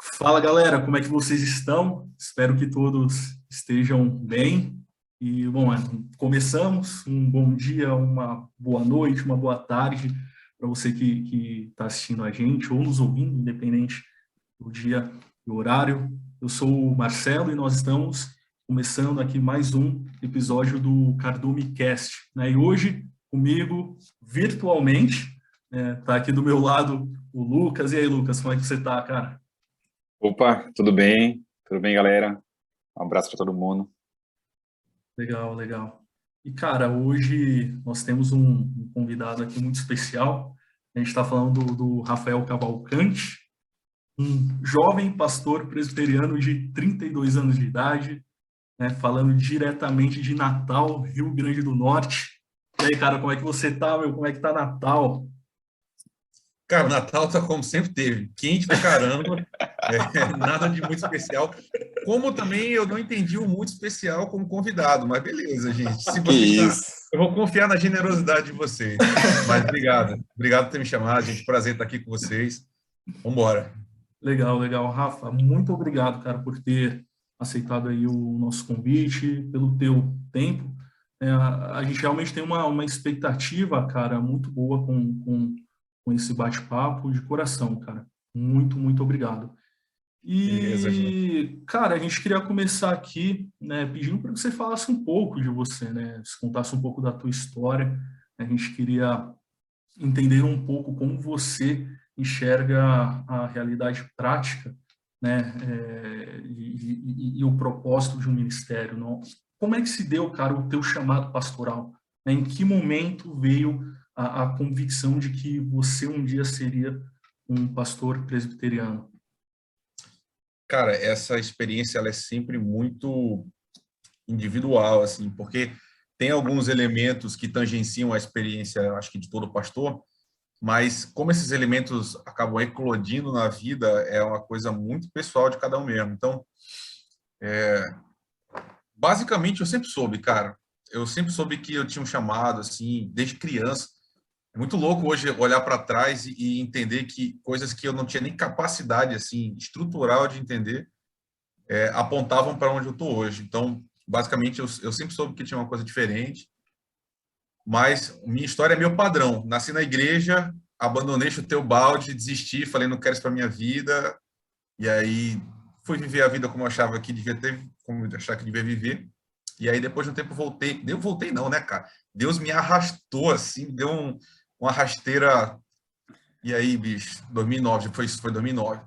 Fala galera, como é que vocês estão? Espero que todos estejam bem. E bom, começamos. Um bom dia, uma boa noite, uma boa tarde para você que está assistindo a gente ou nos ouvindo, independente do dia e horário. Eu sou o Marcelo e nós estamos começando aqui mais um episódio do Cardume Cast, né? E hoje comigo virtualmente, tá aqui do meu lado o Lucas. E aí, Lucas, como é que você tá, cara? Opa, tudo bem? Tudo bem, galera? Um abraço para todo mundo. Legal, legal. E, cara, hoje nós temos um convidado aqui muito especial. A gente está falando do Rafael Cavalcante, um jovem pastor presbiteriano de 32 anos de idade, né, falando diretamente de Natal, Rio Grande do Norte. E aí, cara, como é que você tá, meu? Como é que tá Natal? Cara, o Natal tá como sempre teve, quente pra caramba, nada de muito especial. Como também eu não entendi o muito especial como convidado, mas beleza, gente. Se Que vocês tá, isso? eu vou confiar na generosidade de vocês. Mas obrigado por ter me chamado, gente. Prazer estar aqui com vocês. Vamos embora. Legal, legal. Rafa, muito obrigado, cara, por ter aceitado aí o nosso convite, pelo teu tempo. A gente realmente tem uma expectativa, cara, muito boa com esse bate-papo de coração, cara. Muito, muito obrigado. Beleza, gente. E, cara, a gente queria começar aqui, né, pedindo para que você falasse um pouco de você, né, se contasse um pouco da tua história. A gente queria entender um pouco como você enxerga a realidade prática, né, e o propósito de um ministério. Não? Como é que se deu, cara, o teu chamado pastoral? Né? Em que momento veio a convicção de que você um dia seria um pastor presbiteriano? Cara, essa experiência ela é sempre muito individual, assim, porque tem alguns elementos que tangenciam a experiência, acho que de todo pastor, mas como esses elementos acabam eclodindo na vida, é uma coisa muito pessoal de cada um mesmo. Então, basicamente, eu sempre soube, cara. Eu sempre soube que eu tinha um chamado, assim, desde criança. É muito louco hoje olhar para trás e entender que coisas que eu não tinha nem capacidade, assim, estrutural de entender, apontavam para onde eu estou hoje. Então, basicamente, eu sempre soube que tinha uma coisa diferente, mas minha história é meu padrão. Nasci na igreja, abandonei, chutei o balde, desisti, falei, não quero isso para minha vida. E aí fui viver a vida como eu achava que devia ter, como eu achava que devia viver. E aí depois de um tempo voltei. Eu voltei não, né, cara? Deus me arrastou assim, deu uma rasteira. E aí, bicho, 2009, foi 2009.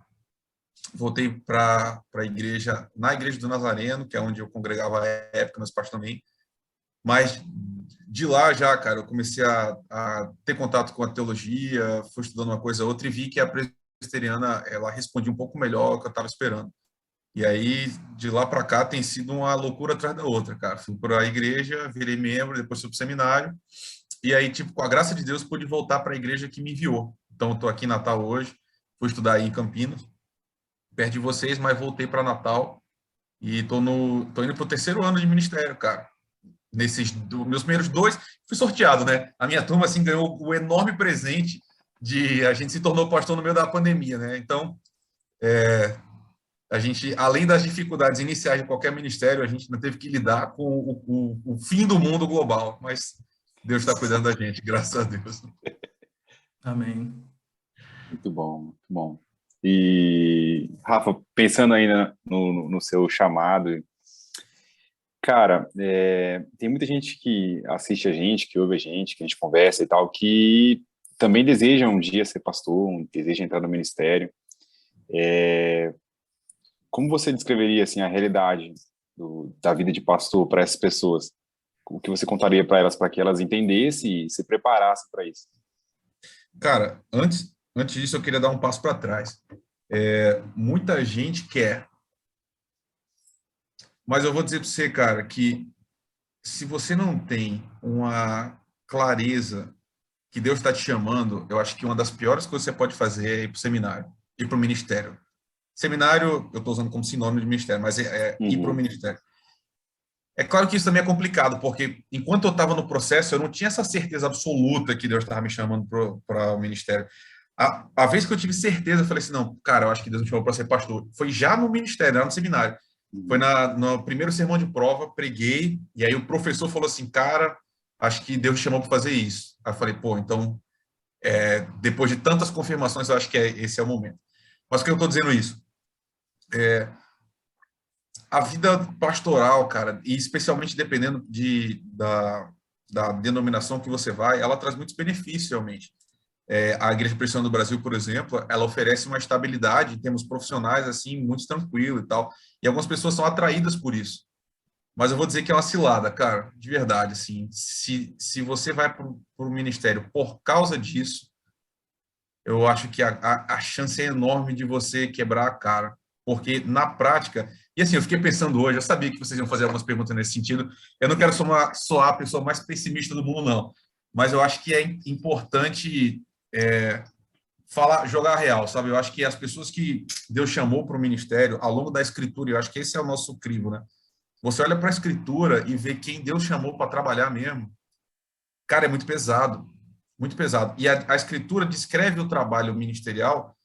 Voltei para a igreja, na igreja do Nazareno, que é onde eu congregava à época, meus pais também. Mas de lá já, cara, eu comecei a ter contato com a teologia, fui estudando uma coisa ou outra e vi que a presbiteriana, ela respondia um pouco melhor ao que eu estava esperando. E aí, de lá para cá, tem sido uma loucura atrás da outra, cara. Fui para a igreja, virei membro, depois fui para o seminário. E aí, tipo, com a graça de Deus, pude voltar para a igreja que me enviou. Então, eu estou aqui em Natal hoje, fui estudar aí em Campinas, perto de vocês, mas voltei para Natal e tô indo para o terceiro ano de ministério, cara. Meus primeiros dois, fui sorteado, né? A minha turma, assim, ganhou o enorme presente de a gente se tornou pastor no meio da pandemia, né? Então, a gente, além das dificuldades iniciais de qualquer ministério, a gente ainda teve que lidar com o fim do mundo global, mas Deus está cuidando da gente, graças a Deus. Amém. Muito bom, muito bom. E, Rafa, pensando ainda no seu chamado, cara, tem muita gente que assiste a gente, que ouve a gente, que a gente conversa e tal, que também deseja um dia ser pastor, deseja entrar no ministério. Como você descreveria, assim, a realidade da vida de pastor para essas pessoas? O que você contaria para elas, para que elas entendessem e se preparassem para isso? Cara, antes disso, eu queria dar um passo para trás. Muita gente quer, mas eu vou dizer para você, cara, que se você não tem uma clareza que Deus está te chamando, eu acho que uma das piores coisas que você pode fazer é ir para o seminário, ir para o ministério. Seminário, eu estou usando como sinônimo de ministério, mas é ir para o Uhum. ministério. É claro que isso também é complicado, porque enquanto eu estava no processo, eu não tinha essa certeza absoluta que Deus estava me chamando para o ministério. A vez que eu tive certeza, eu falei assim, não, cara, eu acho que Deus me chamou para ser pastor. Foi já no ministério, lá no seminário. Foi no primeiro sermão de prova, preguei, e aí o professor falou assim, cara, acho que Deus te chamou para fazer isso. Aí eu falei, pô, então, depois de tantas confirmações, eu acho que esse é o momento. Mas por que eu estou dizendo isso? A vida pastoral, cara, e especialmente dependendo da denominação que você vai, ela traz muitos benefícios, realmente. A Igreja Presbiteriana do Brasil, por exemplo, ela oferece uma estabilidade em termos profissionais, assim, muito tranquilo e tal. E algumas pessoas são atraídas por isso. Mas eu vou dizer que é uma cilada, cara, de verdade, assim. Se você vai para o ministério por causa disso, eu acho que a chance é enorme de você quebrar a cara. Porque, na prática... E, assim, eu fiquei pensando hoje, eu sabia que vocês iam fazer algumas perguntas nesse sentido. Eu não quero soar a pessoa mais pessimista do mundo, não. Mas eu acho que é importante jogar a real, sabe? Eu acho que as pessoas que Deus chamou para o ministério, ao longo da Escritura, eu acho que esse é o nosso crivo, né? Você olha para a Escritura e vê quem Deus chamou para trabalhar mesmo. Cara, é muito pesado. Muito pesado. E a Escritura descreve o trabalho ministerial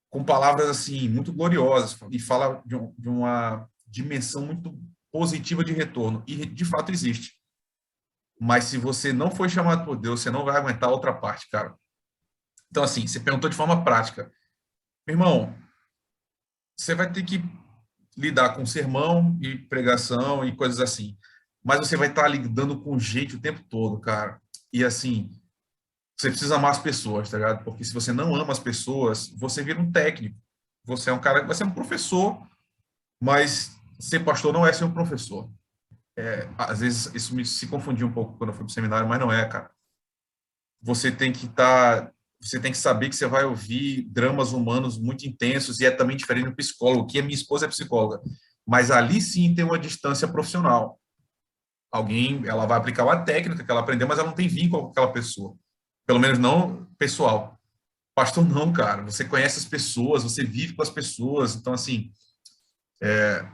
com palavras, assim, muito gloriosas e fala de uma dimensão muito positiva de retorno. E, de fato, existe. Mas se você não foi chamado por Deus, você não vai aguentar a outra parte, cara. Então, assim, você perguntou de forma prática. Meu irmão, você vai ter que lidar com sermão e pregação e coisas assim. Mas você vai estar lidando com gente o tempo todo, cara. E assim, você precisa amar as pessoas, tá ligado? Porque se você não ama as pessoas, você vira um técnico. Você é um cara, você é um professor, mas ser pastor não é ser um professor. Às vezes isso me se confundiu um pouco quando eu fui pro seminário, mas não é, cara. Você tem que saber que você vai ouvir dramas humanos muito intensos e é também diferente do psicólogo, que a minha esposa é psicóloga, mas ali sim tem uma distância profissional. Ela vai aplicar uma técnica que ela aprendeu, mas ela não tem vínculo com aquela pessoa. Pelo menos não pessoal. Pastor não, cara. Você conhece as pessoas, você vive com as pessoas, então assim,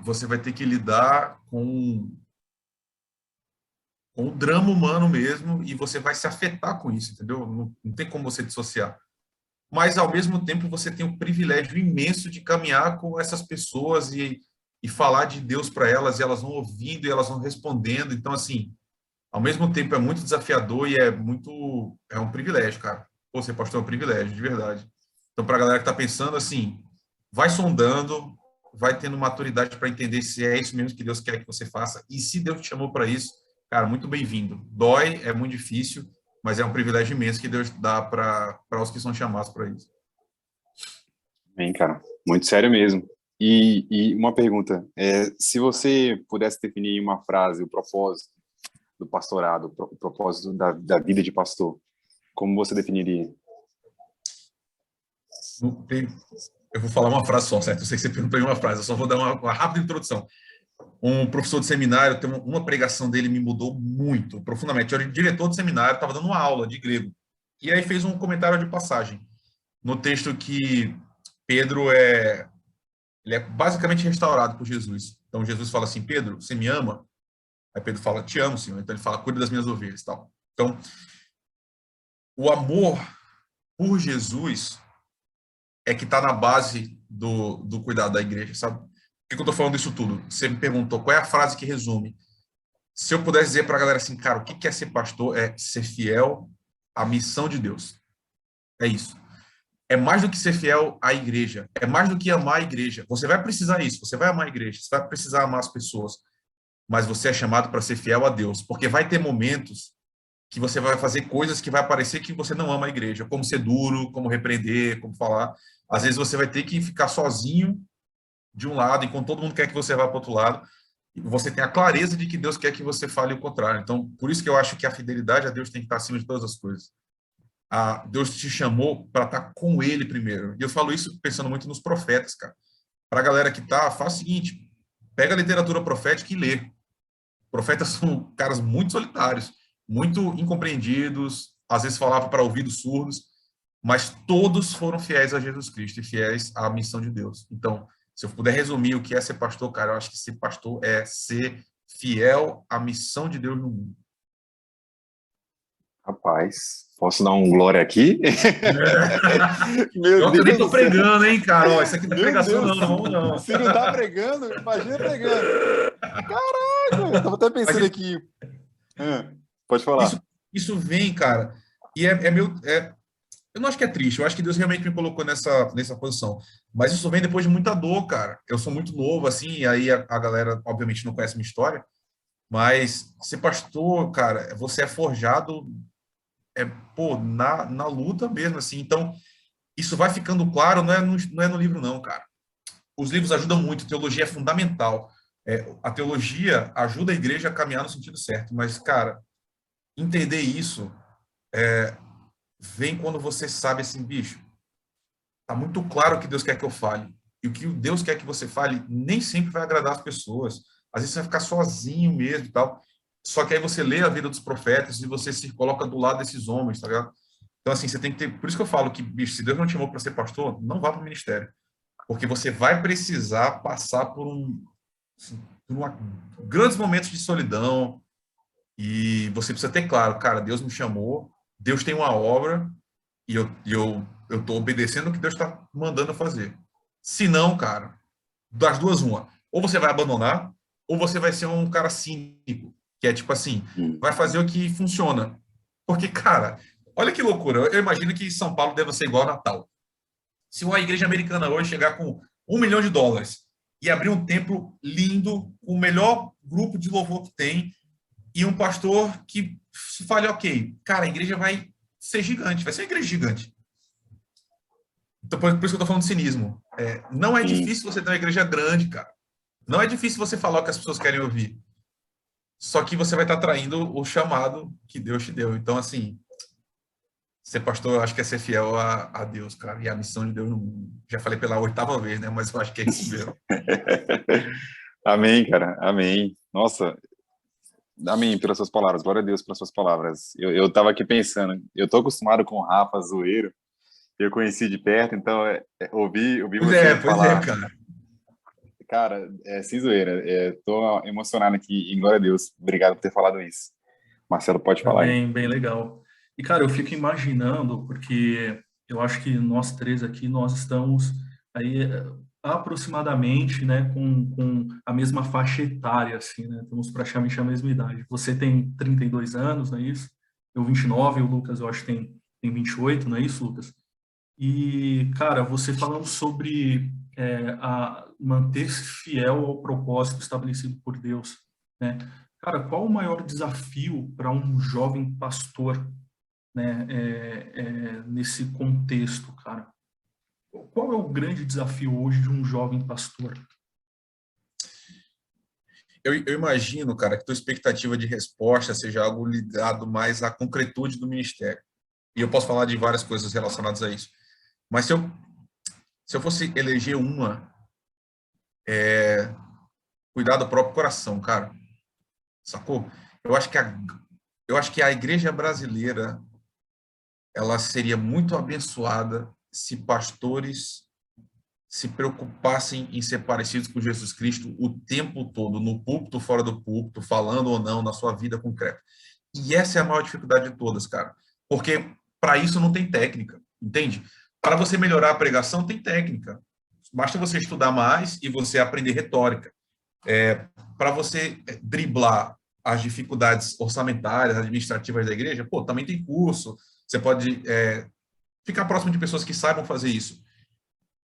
você vai ter que lidar com o drama humano mesmo e você vai se afetar com isso, entendeu? Não tem como você dissociar. Mas, ao mesmo tempo, você tem o privilégio imenso de caminhar com essas pessoas e falar de Deus para elas, e elas vão ouvindo e elas vão respondendo. Então, assim, ao mesmo tempo é muito desafiador e é um privilégio, cara. Pô, ser pastor é um privilégio, de verdade. Então, para a galera que está pensando, assim, vai sondando, vai tendo maturidade para entender se é isso mesmo que Deus quer que você faça. E se Deus te chamou para isso, cara, muito bem-vindo. Dói, é muito difícil, mas é um privilégio imenso que Deus dá para os que são chamados para isso. Bem, cara, muito sério mesmo. E uma pergunta, se você pudesse definir em uma frase o propósito do pastorado, o propósito da vida de pastor, como você definiria? Eu vou falar uma frase só, certo? Eu sei que você perguntou em uma frase, eu só vou dar uma rápida introdução. Um professor de seminário, tem uma pregação dele me mudou muito, profundamente. Eu era diretor de seminário, estava dando uma aula de grego. E aí fez um comentário de passagem no texto que Pedro ele é basicamente restaurado por Jesus. Então Jesus fala assim: Pedro, você me ama? Aí Pedro fala: te amo, Senhor. Então ele fala: cuida das minhas ovelhas, tal. Então o amor por Jesus é que está na base do cuidado da igreja, sabe? Por que eu estou falando isso tudo? Você me perguntou qual é a frase que resume. Se eu pudesse dizer para a galera assim, cara, o que é ser pastor? É ser fiel à missão de Deus. É isso. É mais do que ser fiel à igreja. É mais do que amar a igreja. Você vai precisar disso. Você vai amar a igreja. Você vai precisar amar as pessoas. Mas você é chamado para ser fiel a Deus. Porque vai ter momentos que você vai fazer coisas que vai parecer que você não ama a igreja. Como ser duro, como repreender, como falar. Às vezes você vai ter que ficar sozinho de um lado, enquanto todo mundo quer que você vá para o outro lado. E você tem a clareza de que Deus quer que você fale o contrário. Então, por isso que eu acho que a fidelidade a Deus tem que estar acima de todas as coisas. Deus te chamou para estar com Ele primeiro. E eu falo isso pensando muito nos profetas, cara. Para a galera que tá, faz o seguinte: pega a literatura profética e lê. Profetas são caras muito solitários, muito incompreendidos, às vezes falavam para ouvidos surdos, mas todos foram fiéis a Jesus Cristo e fiéis à missão de Deus. Então, se eu puder resumir o que é ser pastor, cara, eu acho que ser pastor é ser fiel à missão de Deus no mundo. Rapaz, posso dar um glória aqui? Meu Eu Deus nem tô do céu. pregando, hein, cara? Ó, isso aqui não é Meu pregação, Deus. não, não vamos não. Se não tá pregando, imagina pregando. Caraca, eu tava até Mas pensando aqui. Pode isso, falar. isso vem, cara, e é meu. Eu não acho que é triste, eu acho que Deus realmente me colocou nessa posição. Mas isso vem depois de muita dor, cara. Eu sou muito novo, assim, e aí a galera, obviamente, não conhece minha história, mas ser pastor, cara, você é forjado, pô, na luta mesmo, assim. Então, isso vai ficando claro, não é no livro, não, cara. Os livros ajudam muito, teologia é fundamental. A teologia ajuda a igreja a caminhar no sentido certo, mas, cara, entender isso vem quando você sabe assim, bicho, tá muito claro o que Deus quer que eu fale. E o que Deus quer que você fale nem sempre vai agradar as pessoas. Às vezes você vai ficar sozinho mesmo e tal. Só que aí você lê a vida dos profetas e você se coloca do lado desses homens, tá ligado? Então, assim, você tem que ter. Por isso que eu falo que, bicho, se Deus não te chamou para ser pastor, não vá para o ministério. Porque você vai precisar passar assim, grandes momentos de solidão. E você precisa ter claro, cara, Deus me chamou, Deus tem uma obra e eu tô obedecendo o que Deus está mandando eu fazer. Se não, cara, das duas, uma. Ou você vai abandonar, ou você vai ser um cara cínico, que é tipo assim, Hum. vai fazer o que funciona. Porque, cara, olha que loucura. Eu imagino que São Paulo deve ser igual a Natal. Se uma igreja americana hoje chegar com US$ 1 milhão e abrir um templo lindo, com o melhor grupo de louvor que tem, e um pastor que se fale, ok, cara, a igreja vai ser gigante, vai ser uma igreja gigante. Então, por isso que eu estou falando de cinismo. Não é Sim. difícil você ter uma igreja grande, cara. Não é difícil você falar o que as pessoas querem ouvir. Só que você vai estar traindo o chamado que Deus te deu. Então, assim, ser pastor, eu acho que é ser fiel a Deus, cara. E a missão de Deus no mundo. Já falei pela 8ª vez, né? Mas eu acho que é isso mesmo. Amém, cara. Amém. Nossa, amém pelas suas palavras. Glória a Deus pelas suas palavras. Eu tava aqui pensando, eu tô acostumado com o Rafa zoeiro, eu conheci de perto, então ouvir você Pois é, falar, cara. cara, sem zoeira, tô emocionado aqui, e glória a Deus. Obrigado por ter falado isso. Marcelo, pode É falar aí. bem legal. E, cara, eu fico imaginando, porque eu acho que nós três aqui, nós estamos aí aproximadamente, né, com a mesma faixa etária, assim, né? Estamos praticamente a mesma idade. Você tem 32 anos, não é isso? Eu 29, o Lucas, eu acho que tem 28, não é isso, Lucas? E, cara, você falando sobre manter-se fiel ao propósito estabelecido por Deus, né? Cara, qual o maior desafio para um jovem pastor, né, nesse contexto, cara? Qual é o grande desafio hoje de um jovem pastor? Eu imagino, cara, que tua expectativa de resposta seja algo ligado mais à concretude do ministério. E eu posso falar de várias coisas relacionadas a isso. Mas se eu fosse eleger uma, cuidar do próprio coração, cara. Sacou? Eu acho que a igreja brasileira ela seria muito abençoada se pastores se preocupassem em ser parecidos com Jesus Cristo o tempo todo, no púlpito, fora do púlpito, falando ou não, na sua vida concreta. E essa é a maior dificuldade de todas, cara. Porque para isso não tem técnica, entende? Para você melhorar a pregação, tem técnica. Basta você estudar mais e você aprender retórica. Para você driblar as dificuldades orçamentárias, administrativas da igreja, pô, também tem curso. Você pode ficar próximo de pessoas que saibam fazer isso.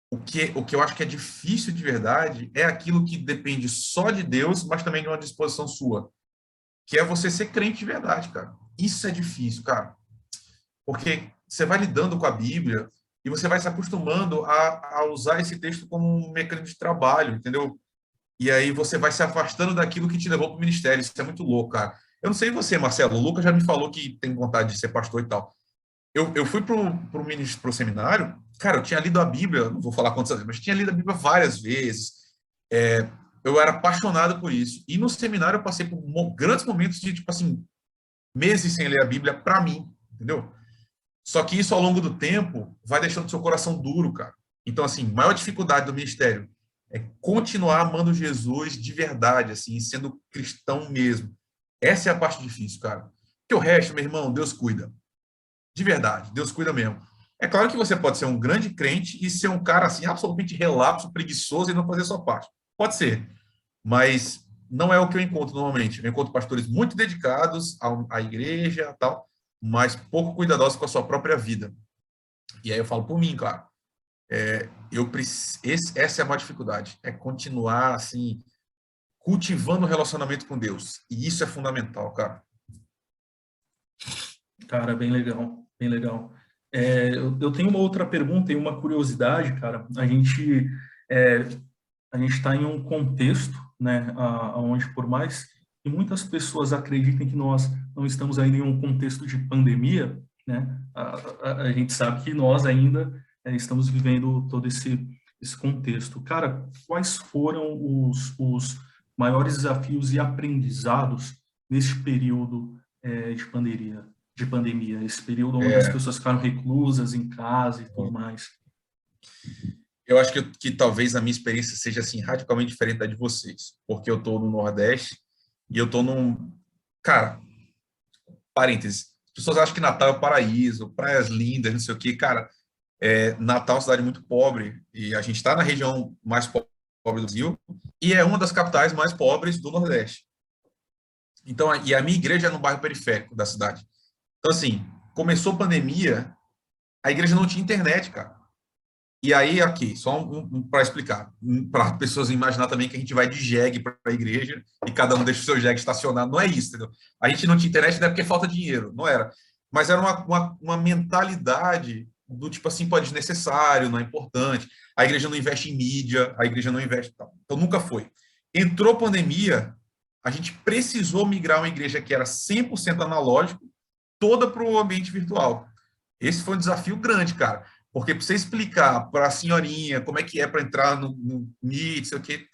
O que eu acho que é difícil de verdade é aquilo que depende só de Deus, mas também de uma disposição sua, que é você ser crente de verdade, cara. Isso é difícil, cara, porque você vai lidando com a Bíblia e você vai se acostumando a usar esse texto como um mecanismo de trabalho, entendeu? E aí você vai se afastando daquilo que te levou para o ministério. Isso é muito louco, cara. Eu não sei você, Marcelo, o Lucas já me falou que tem vontade de ser pastor e tal. Eu fui pro seminário, cara, eu tinha lido a Bíblia, não vou falar quantas vezes, mas tinha lido a Bíblia várias vezes. Eu era apaixonado por isso. E no seminário eu passei por grandes momentos de, tipo assim, meses sem ler a Bíblia para mim, entendeu? Só que isso, ao longo do tempo, vai deixando seu coração duro, cara. Então, assim, maior dificuldade do ministério é continuar amando Jesus de verdade, assim, sendo cristão mesmo. Essa é a parte difícil, cara. Porque o resto, meu irmão, Deus cuida. De verdade, Deus cuida mesmo. É claro que você pode ser um grande crente e ser um cara assim absolutamente relapso, preguiçoso e não fazer a sua parte. Pode ser, mas não é o que eu encontro normalmente. Eu encontro pastores muito dedicados à igreja, tal, mas pouco cuidadosos com a sua própria vida. E aí eu falo por mim, claro. Essa é a maior dificuldade, é continuar assim cultivando o relacionamento com Deus. E isso é fundamental, cara. Cara, bem legal, bem legal. Eu tenho uma outra pergunta e uma curiosidade, cara. É, a gente está em um contexto, né, onde por mais que muitas pessoas acreditem que nós não estamos ainda em um contexto de pandemia, né, a gente sabe que nós ainda estamos vivendo todo esse contexto. Cara, quais foram os maiores desafios e aprendizados neste período de pandemia? Esse período onde as pessoas ficaram reclusas em casa e tudo mais. Eu acho que talvez a minha experiência seja assim radicalmente diferente da de vocês, porque eu estou no Nordeste e eu estou num... Cara, parênteses, as pessoas acham que Natal é o paraíso, praias lindas, não sei o quê. Cara, Natal é uma cidade muito pobre e a gente está na região mais pobre do Brasil e é uma das capitais mais pobres do Nordeste. Então, e a minha igreja é no bairro periférico da cidade. Então, assim, começou a pandemia, a igreja não tinha internet, cara. E aí, aqui, só para explicar, para pessoas imaginar também que a gente vai de jegue para a igreja e cada um deixa o seu jegue estacionado. Não é isso, entendeu? A gente não tinha internet não é porque falta dinheiro, não era. Mas era uma mentalidade do tipo assim, pode desnecessário, não é importante. A igreja não investe em mídia, a igreja não investe. Então, nunca foi. Entrou pandemia, a gente precisou migrar uma igreja que era 100% analógico, toda para o ambiente virtual. Esse foi um desafio grande, cara. Porque para você explicar para a senhorinha como é que é para entrar no Meet, sei o quê,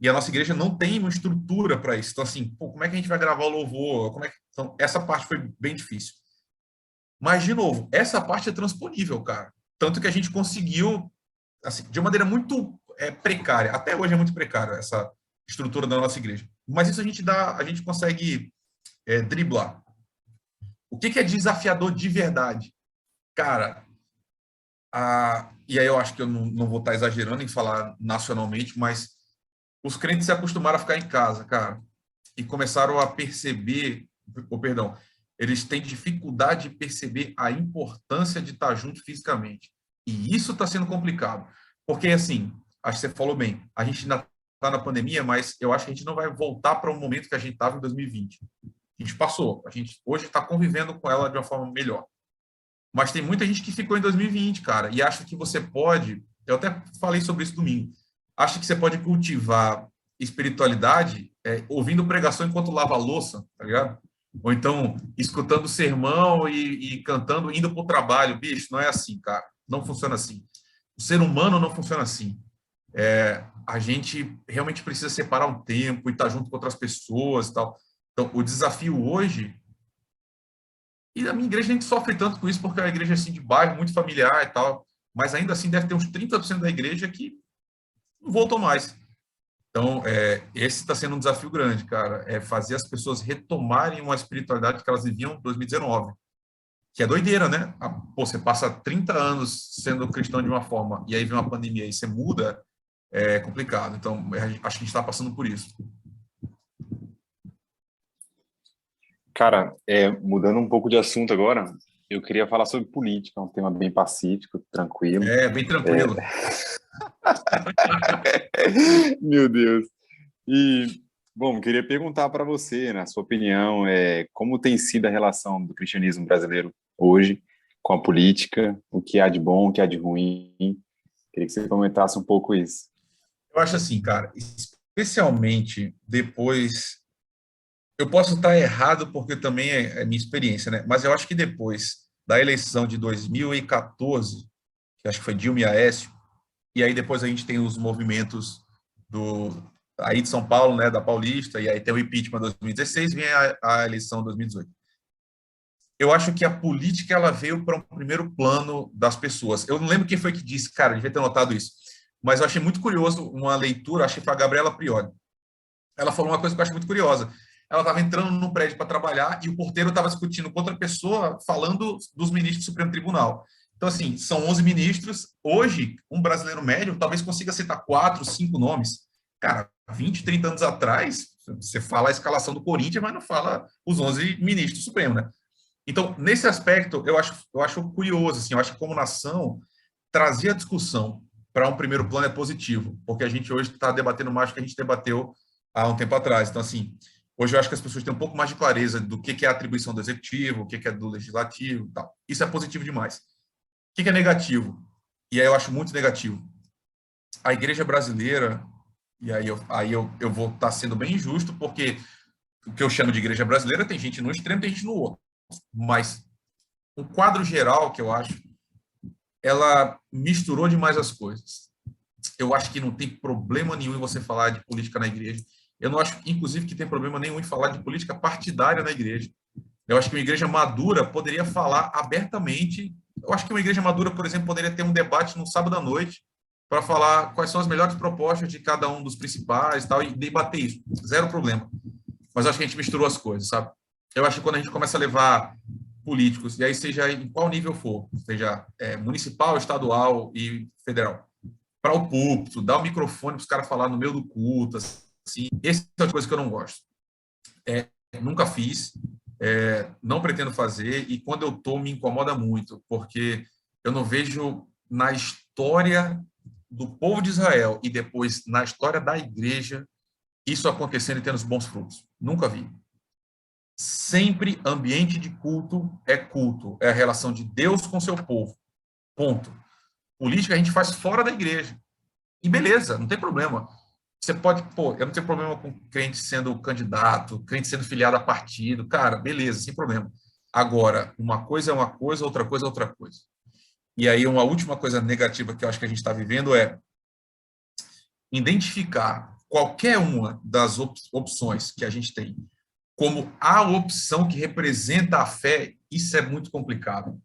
e a nossa igreja não tem uma estrutura para isso. Então, assim, pô, como é que a gente vai gravar o louvor? Então, essa parte foi bem difícil. Mas, de novo, essa parte é transponível, cara. Tanto que a gente conseguiu, assim, de uma maneira muito precária, até hoje é muito precária essa estrutura da nossa igreja. Mas isso a gente consegue driblar. O que é desafiador de verdade? Cara, e aí eu acho que eu não vou estar exagerando em falar nacionalmente, mas os crentes se acostumaram a ficar em casa, cara, e começaram a perceber, perdão, eles têm dificuldade de perceber a importância de estar junto fisicamente. E isso está sendo complicado, porque, assim, acho que você falou bem, a gente ainda está na pandemia, mas eu acho que a gente não vai voltar para o momento que a gente estava em 2020. A gente passou, a gente hoje está convivendo com ela de uma forma melhor. Mas tem muita gente que ficou em 2020, cara, e acha que você pode... Eu até falei sobre isso domingo. Acha que você pode cultivar espiritualidade ouvindo pregação enquanto lava a louça, tá ligado? Ou então escutando sermão e cantando, indo para o trabalho. Bicho, não é assim, cara. Não funciona assim. O ser humano não funciona assim. A gente realmente precisa separar um tempo e estar junto com outras pessoas e tal. Então, o desafio hoje... E a minha igreja a gente sofre tanto com isso porque é uma igreja assim de bairro, muito familiar e tal, mas ainda assim deve ter uns 30% da igreja que não voltam mais. Então, esse está sendo um desafio grande, cara, é fazer as pessoas retomarem uma espiritualidade que elas viviam em 2019, que é doideira, né? Pô, você passa 30 anos sendo cristão de uma forma e aí vem uma pandemia e você muda, é complicado. Então, acho que a gente está passando por isso. Cara, mudando um pouco de assunto agora, eu queria falar sobre política, um tema bem pacífico, tranquilo. Bem tranquilo. Meu Deus. E, bom, queria perguntar para você, na sua opinião, como tem sido a relação do cristianismo brasileiro hoje com a política, o que há de bom, o que há de ruim. Queria que você comentasse um pouco isso. Eu acho assim, cara, especialmente depois... Eu posso estar errado porque também é minha experiência, né? Mas eu acho que depois da eleição de 2014, que acho que foi Dilma e Aécio, e aí depois a gente tem os movimentos aí de São Paulo, né, da Paulista, e aí tem o impeachment em 2016, vem a eleição em 2018. Eu acho que a política ela veio para um primeiro plano das pessoas. Eu não lembro quem foi que disse, cara, devia ter notado isso, mas eu achei muito curioso uma leitura, acho que foi a Gabriela Prioli. Ela falou uma coisa que eu acho muito curiosa. ela estava entrando no prédio para trabalhar e o porteiro estava discutindo com outra pessoa, falando dos ministros do Supremo Tribunal. Então, assim, são 11 ministros. Hoje, um brasileiro médio talvez consiga citar 4, 5 nomes. Cara, 20, 30 anos atrás, você fala a escalação do Corinthians, mas não fala os 11 ministros do Supremo, né? Então, nesse aspecto, eu acho curioso, assim, eu acho que como nação, trazer a discussão para um primeiro plano é positivo, porque a gente hoje está debatendo mais do que a gente debateu há um tempo atrás. Então, assim, hoje eu acho que as pessoas têm um pouco mais de clareza do que é a atribuição do executivo, o que é do legislativo e tal. Isso é positivo demais. O que é negativo? E aí eu acho muito negativo. A igreja brasileira, e aí eu vou estar sendo bem injusto, porque o que eu chamo de igreja brasileira tem gente no extremo, tem gente no outro. Mas o quadro geral que eu acho, ela misturou demais as coisas. Eu acho que não tem problema nenhum em você falar de política na igreja. Eu não acho, inclusive, que tem problema nenhum em falar de política partidária na igreja. Eu acho que uma igreja madura poderia falar abertamente. Eu acho que uma igreja madura, por exemplo, poderia ter um debate no sábado à noite para falar quais são as melhores propostas de cada um dos principais e tal, e debater isso. Zero problema. Mas eu acho que a gente misturou as coisas, sabe? Eu acho que quando a gente começa a levar políticos, e aí seja em qual nível for, seja municipal, estadual e federal, para o púlpito, dar o microfone para os caras falar no meio do culto, assim, essa é uma coisa que eu não gosto. Nunca fiz, não pretendo fazer, e quando eu estou, me incomoda muito, porque eu não vejo na história do povo de Israel e depois na história da igreja isso acontecendo e tendo os bons frutos. Nunca vi. Sempre ambiente de culto, é a relação de Deus com seu povo. Ponto. Política a gente faz fora da igreja. E beleza, não tem problema. Você pode, eu não tenho problema com crente sendo candidato, crente sendo filiado a partido, cara, beleza, sem problema. Agora, uma coisa é uma coisa, outra coisa é outra coisa. E aí, uma última coisa negativa que eu acho que a gente está vivendo é identificar qualquer uma das opções que a gente tem como a opção que representa a fé. Isso é muito complicado.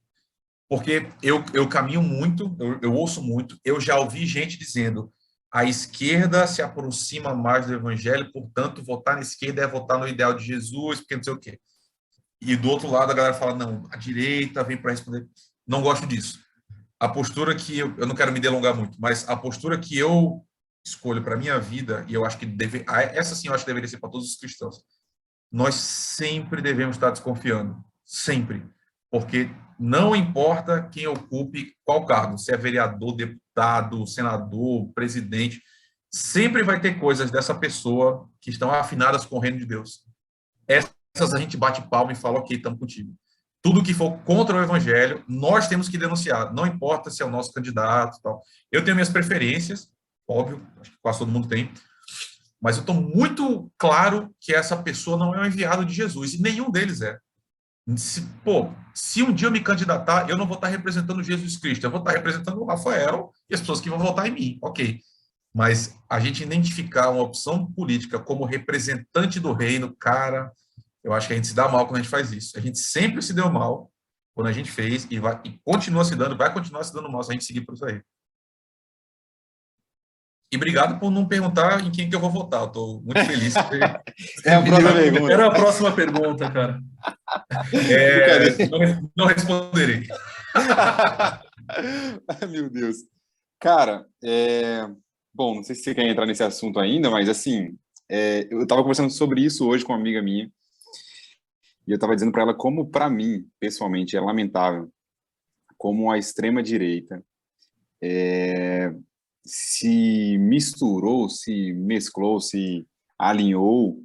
Porque eu caminho muito, eu ouço muito, eu já ouvi gente dizendo a esquerda se aproxima mais do evangelho, portanto, votar na esquerda é votar no ideal de Jesus, porque não sei o quê. E do outro lado a galera fala, não, a direita vem para responder. Não gosto disso. A postura que eu não quero me delongar muito, mas a postura que eu escolho para minha vida, e eu acho que essa sim eu acho que deveria ser para todos os cristãos, nós sempre devemos estar desconfiando, sempre, porque não importa quem ocupe qual cargo, se é vereador, deputado, senador, presidente, sempre vai ter coisas dessa pessoa que estão afinadas com o reino de Deus. Essas a gente bate palma e fala, ok, estamos contigo. Tudo que for contra o evangelho, nós temos que denunciar, não importa se é o nosso candidato e tal. Eu tenho minhas preferências, óbvio, acho que quase todo mundo tem, mas eu estou muito claro que essa pessoa não é um enviado de Jesus, e nenhum deles é. Se um dia eu me candidatar, eu não vou estar representando Jesus Cristo, eu vou estar representando o Rafael e as pessoas que vão votar em mim, ok. Mas a gente identificar uma opção política como representante do reino, cara, eu acho que a gente se dá mal quando a gente faz isso. A gente sempre se deu mal quando a gente fez e continua se dando, vai continuar se dando mal se a gente seguir por isso aí. E obrigado por não perguntar em quem que eu vou votar. Eu estou muito feliz. Era a próxima pergunta, cara. Não responderei. Meu Deus. Cara, bom, não sei se você quer entrar nesse assunto ainda, mas assim, eu estava conversando sobre isso hoje com uma amiga minha, e eu estava dizendo para ela como, para mim, pessoalmente, é lamentável como a extrema-direita se misturou, se mesclou, se alinhou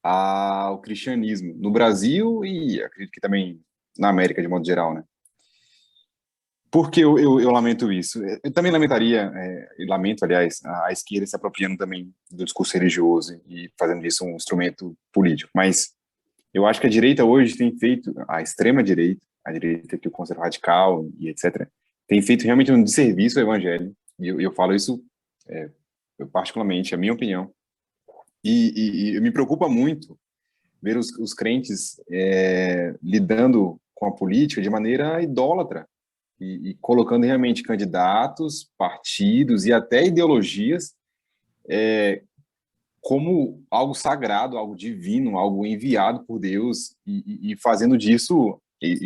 ao cristianismo no Brasil e acredito que também na América de modo geral, né? Por que eu lamento isso? Eu também lamentaria, e lamento, aliás, a esquerda se apropriando também do discurso religioso e fazendo disso um instrumento político, mas eu acho que a direita hoje tem feito, a extrema-direita, a direita que o conserva radical e etc., tem feito realmente um desserviço ao evangelho. E eu falo isso particularmente, a minha opinião. E me preocupa muito ver os crentes lidando com a política de maneira idólatra e colocando realmente candidatos, partidos e até ideologias como algo sagrado, algo divino, algo enviado por Deus, e fazendo disso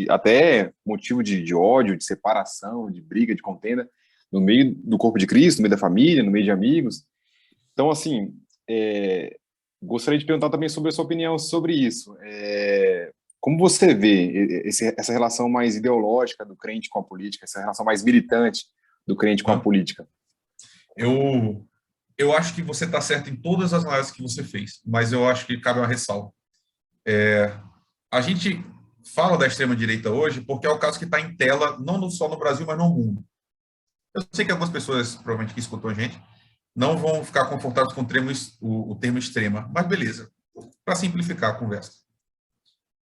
até motivo de ódio, de separação, de briga, de contenda, no meio do corpo de Cristo, no meio da família, no meio de amigos. Então, assim, gostaria de perguntar também sobre a sua opinião sobre isso. Como você vê essa relação mais ideológica do crente com a política, essa relação mais militante do crente com a política? Eu acho que você está certo em todas as análises que você fez, mas eu acho que cabe uma ressalva. A gente fala da extrema-direita hoje porque é o caso que está em tela, não só no Brasil, mas no mundo. Eu sei que algumas pessoas, provavelmente, que escutam a gente, não vão ficar confortáveis com o termo extrema, mas beleza, para simplificar a conversa.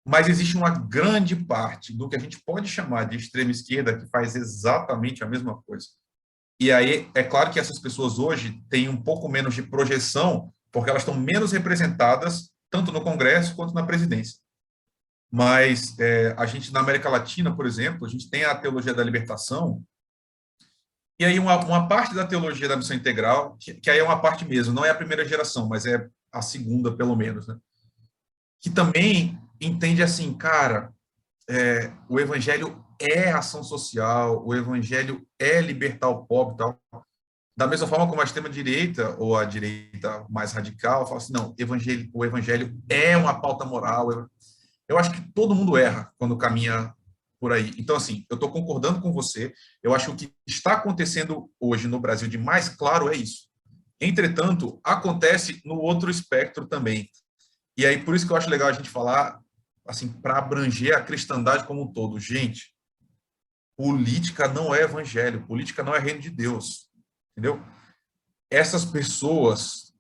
Mas existe uma grande parte do que a gente pode chamar de extrema-esquerda que faz exatamente a mesma coisa. E aí, é claro que essas pessoas hoje têm um pouco menos de projeção, porque elas estão menos representadas, tanto no Congresso quanto na presidência. Mas a gente, na América Latina, por exemplo, a gente tem a teologia da libertação, e aí uma parte da teologia da missão integral, que aí é uma parte mesmo, não é a primeira geração, mas é a segunda, pelo menos, né? Que também entende assim, cara, o evangelho é ação social, o evangelho é libertar o pobre e tal. Da mesma forma como a extrema-direita, ou a direita mais radical, fala assim, não, o evangelho é uma pauta moral. Eu acho que todo mundo erra quando caminha por aí. Então, assim, eu estou concordando com você, eu acho que o que está acontecendo hoje no Brasil de mais claro é isso. Entretanto, acontece no outro espectro também. E aí, por isso que eu acho legal a gente falar, assim, para abranger a cristandade como um todo. Gente, política não é evangelho, política não é reino de Deus, entendeu? Essas pessoas,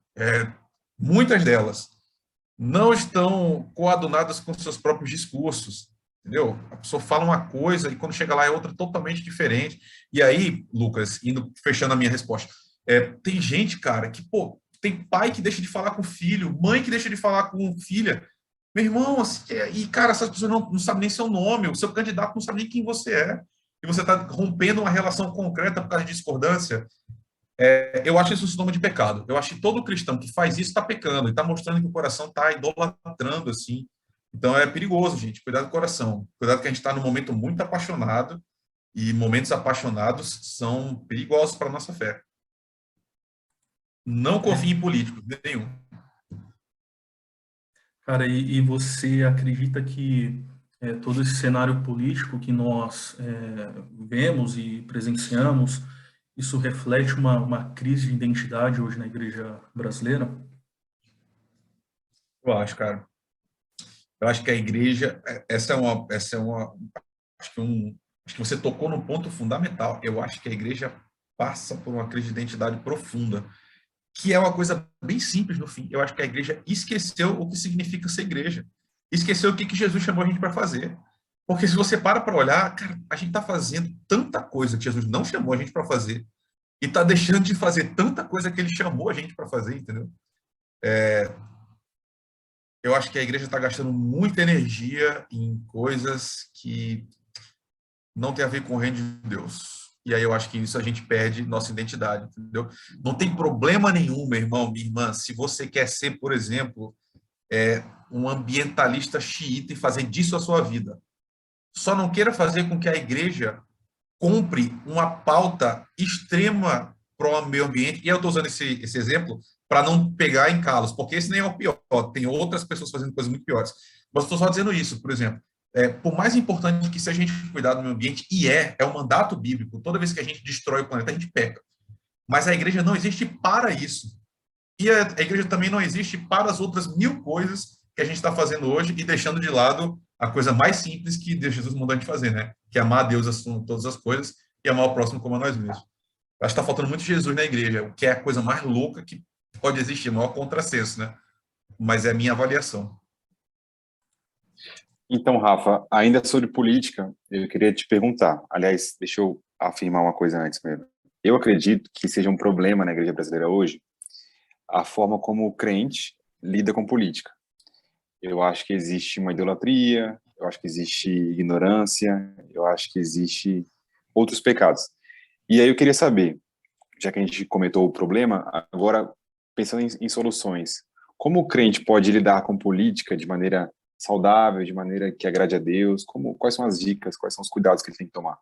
muitas delas, não estão coadunadas com seus próprios discursos, entendeu? A pessoa fala uma coisa e quando chega lá é outra totalmente diferente. E aí, Lucas, fechando a minha resposta, tem gente, cara, que, pô, tem pai que deixa de falar com o filho, mãe que deixa de falar com filha. Meu irmão, assim, e, cara, essas pessoas não sabem nem seu nome, o seu candidato não sabe nem quem você é, e você está rompendo uma relação concreta por causa de discordância. Eu acho isso um sintoma de pecado. Eu acho que todo cristão que faz isso está pecando e está mostrando que o coração está idolatrando, assim. Então é perigoso, gente. Cuidado com o coração. Cuidado que a gente está num momento muito apaixonado e momentos apaixonados são perigosos para a nossa fé. Não confie em políticos, nenhum. Cara, e você acredita que todo esse cenário político que nós vemos e presenciamos, isso reflete uma crise de identidade hoje na igreja brasileira? Eu acho, cara. Eu acho que a igreja, acho que você tocou num ponto fundamental. Eu acho que a igreja passa por uma crise de identidade profunda, que é uma coisa bem simples no fim. Eu acho que a igreja esqueceu o que significa ser igreja. Esqueceu o que Jesus chamou a gente para fazer. Porque se você para olhar, cara, a gente está fazendo tanta coisa que Jesus não chamou a gente para fazer e está deixando de fazer tanta coisa que ele chamou a gente para fazer, entendeu? Eu acho que a igreja está gastando muita energia em coisas que não tem a ver com o reino de Deus. E aí eu acho que isso a gente perde nossa identidade, entendeu? Não tem problema nenhum, meu irmão, minha irmã, se você quer ser, por exemplo, um ambientalista xiita e fazer disso a sua vida. Só não queira fazer com que a igreja compre uma pauta extrema para o meio ambiente. E eu estou usando esse exemplo para não pegar em calos, porque esse nem é o pior. Tem outras pessoas fazendo coisas muito piores. Mas estou só dizendo isso, por exemplo. Por mais importante que seja a gente cuidar do meio ambiente, e é um mandato bíblico, toda vez que a gente destrói o planeta, a gente peca. Mas a igreja não existe para isso. E a igreja também não existe para as outras 1000 coisas que a gente está fazendo hoje e deixando de lado a coisa mais simples que Jesus mandou a gente fazer, né? Que é amar a Deus acima de todas as coisas e amar o próximo como a nós mesmos. Acho que está faltando muito Jesus na igreja, o que é a coisa mais louca que pode existir, o maior contrassenso, né? Mas é a minha avaliação. Então, Rafa, ainda sobre política, eu queria te perguntar. Aliás, deixa eu afirmar uma coisa antes mesmo. Eu acredito que seja um problema na igreja brasileira hoje a forma como o crente lida com política. Eu acho que existe uma idolatria, eu acho que existe ignorância, eu acho que existe outros pecados. E aí eu queria saber, já que a gente comentou o problema, agora pensando em soluções, como o crente pode lidar com política de maneira saudável, de maneira que agrade a Deus? Quais são as dicas, quais são os cuidados que ele tem que tomar?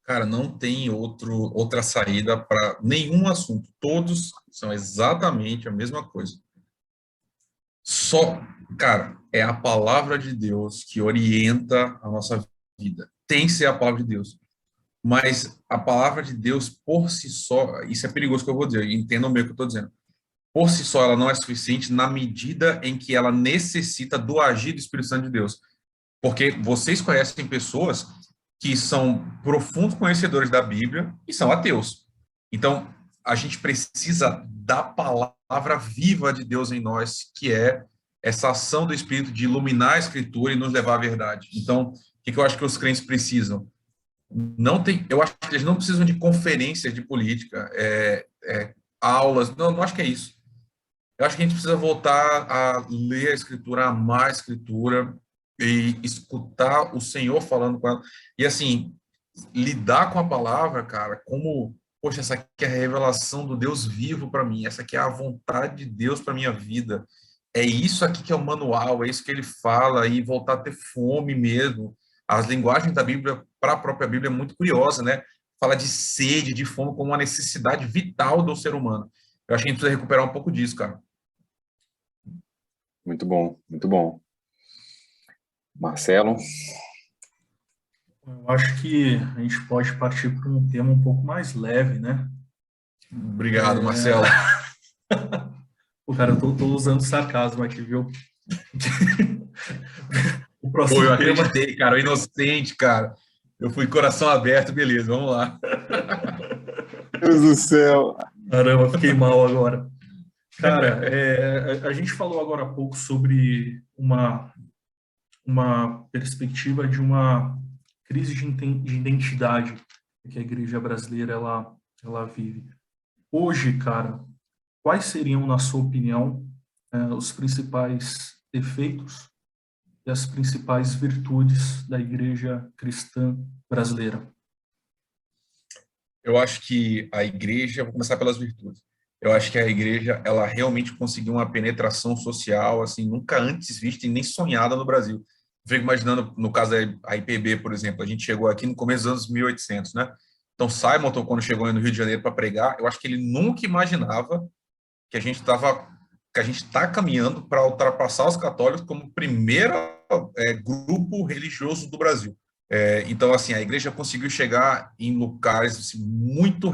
Cara, não tem outra saída para nenhum assunto. Todos são exatamente a mesma coisa. Só, cara, é a palavra de Deus que orienta a nossa vida. Tem que ser a palavra de Deus. Mas a palavra de Deus por si só, isso é perigoso que eu vou dizer, entendam bem o que eu estou dizendo. Por si só, ela não é suficiente na medida em que ela necessita do agir do Espírito Santo de Deus. Porque vocês conhecem pessoas que são profundos conhecedores da Bíblia e são ateus. Então, a gente precisa da palavra viva de Deus em nós, que é essa ação do Espírito de iluminar a Escritura e nos levar à verdade. Então, o que eu acho que os crentes precisam? Não tem, eu acho que eles não precisam de conferências de política, aulas, não acho que é isso. Eu acho que a gente precisa voltar a ler a Escritura, a amar a Escritura e escutar o Senhor falando com ela. E, assim, lidar com a palavra, cara, como, poxa, essa aqui é a revelação do Deus vivo para mim, essa aqui é a vontade de Deus para minha vida. É isso aqui que é o manual, é isso que ele fala, e voltar a ter fome mesmo. As linguagens da Bíblia, para a própria Bíblia, é muito curiosa, né? Fala de sede, de fome, como uma necessidade vital do ser humano. Eu acho que a gente precisa recuperar um pouco disso, cara. Muito bom, muito bom. Marcelo? Eu acho que a gente pode partir para um tema um pouco mais leve, né? Obrigado, Marcelo. Pô, cara, eu tô usando sarcasmo aqui, viu? O próximo Pô, eu tema... acreditei, cara, o inocente, cara. Eu fui coração aberto, beleza, vamos lá. Deus do céu! Caramba, fiquei mal agora. Cara, a gente falou agora há pouco sobre uma perspectiva de uma crise de identidade que a igreja brasileira ela vive. Hoje, cara, quais seriam, na sua opinião, os principais defeitos e as principais virtudes da igreja cristã brasileira? Eu acho que a igreja, vou começar pelas virtudes. Eu acho que a igreja, ela realmente conseguiu uma penetração social, assim, nunca antes vista e nem sonhada no Brasil. Fico imaginando, no caso da IPB, por exemplo, a gente chegou aqui no começo dos anos 1800, né? Então, Simonton, quando chegou no Rio de Janeiro para pregar, eu acho que ele nunca imaginava que a gente está caminhando para ultrapassar os católicos como o primeiro grupo religioso do Brasil. Então, assim, a igreja conseguiu chegar em lugares assim, muito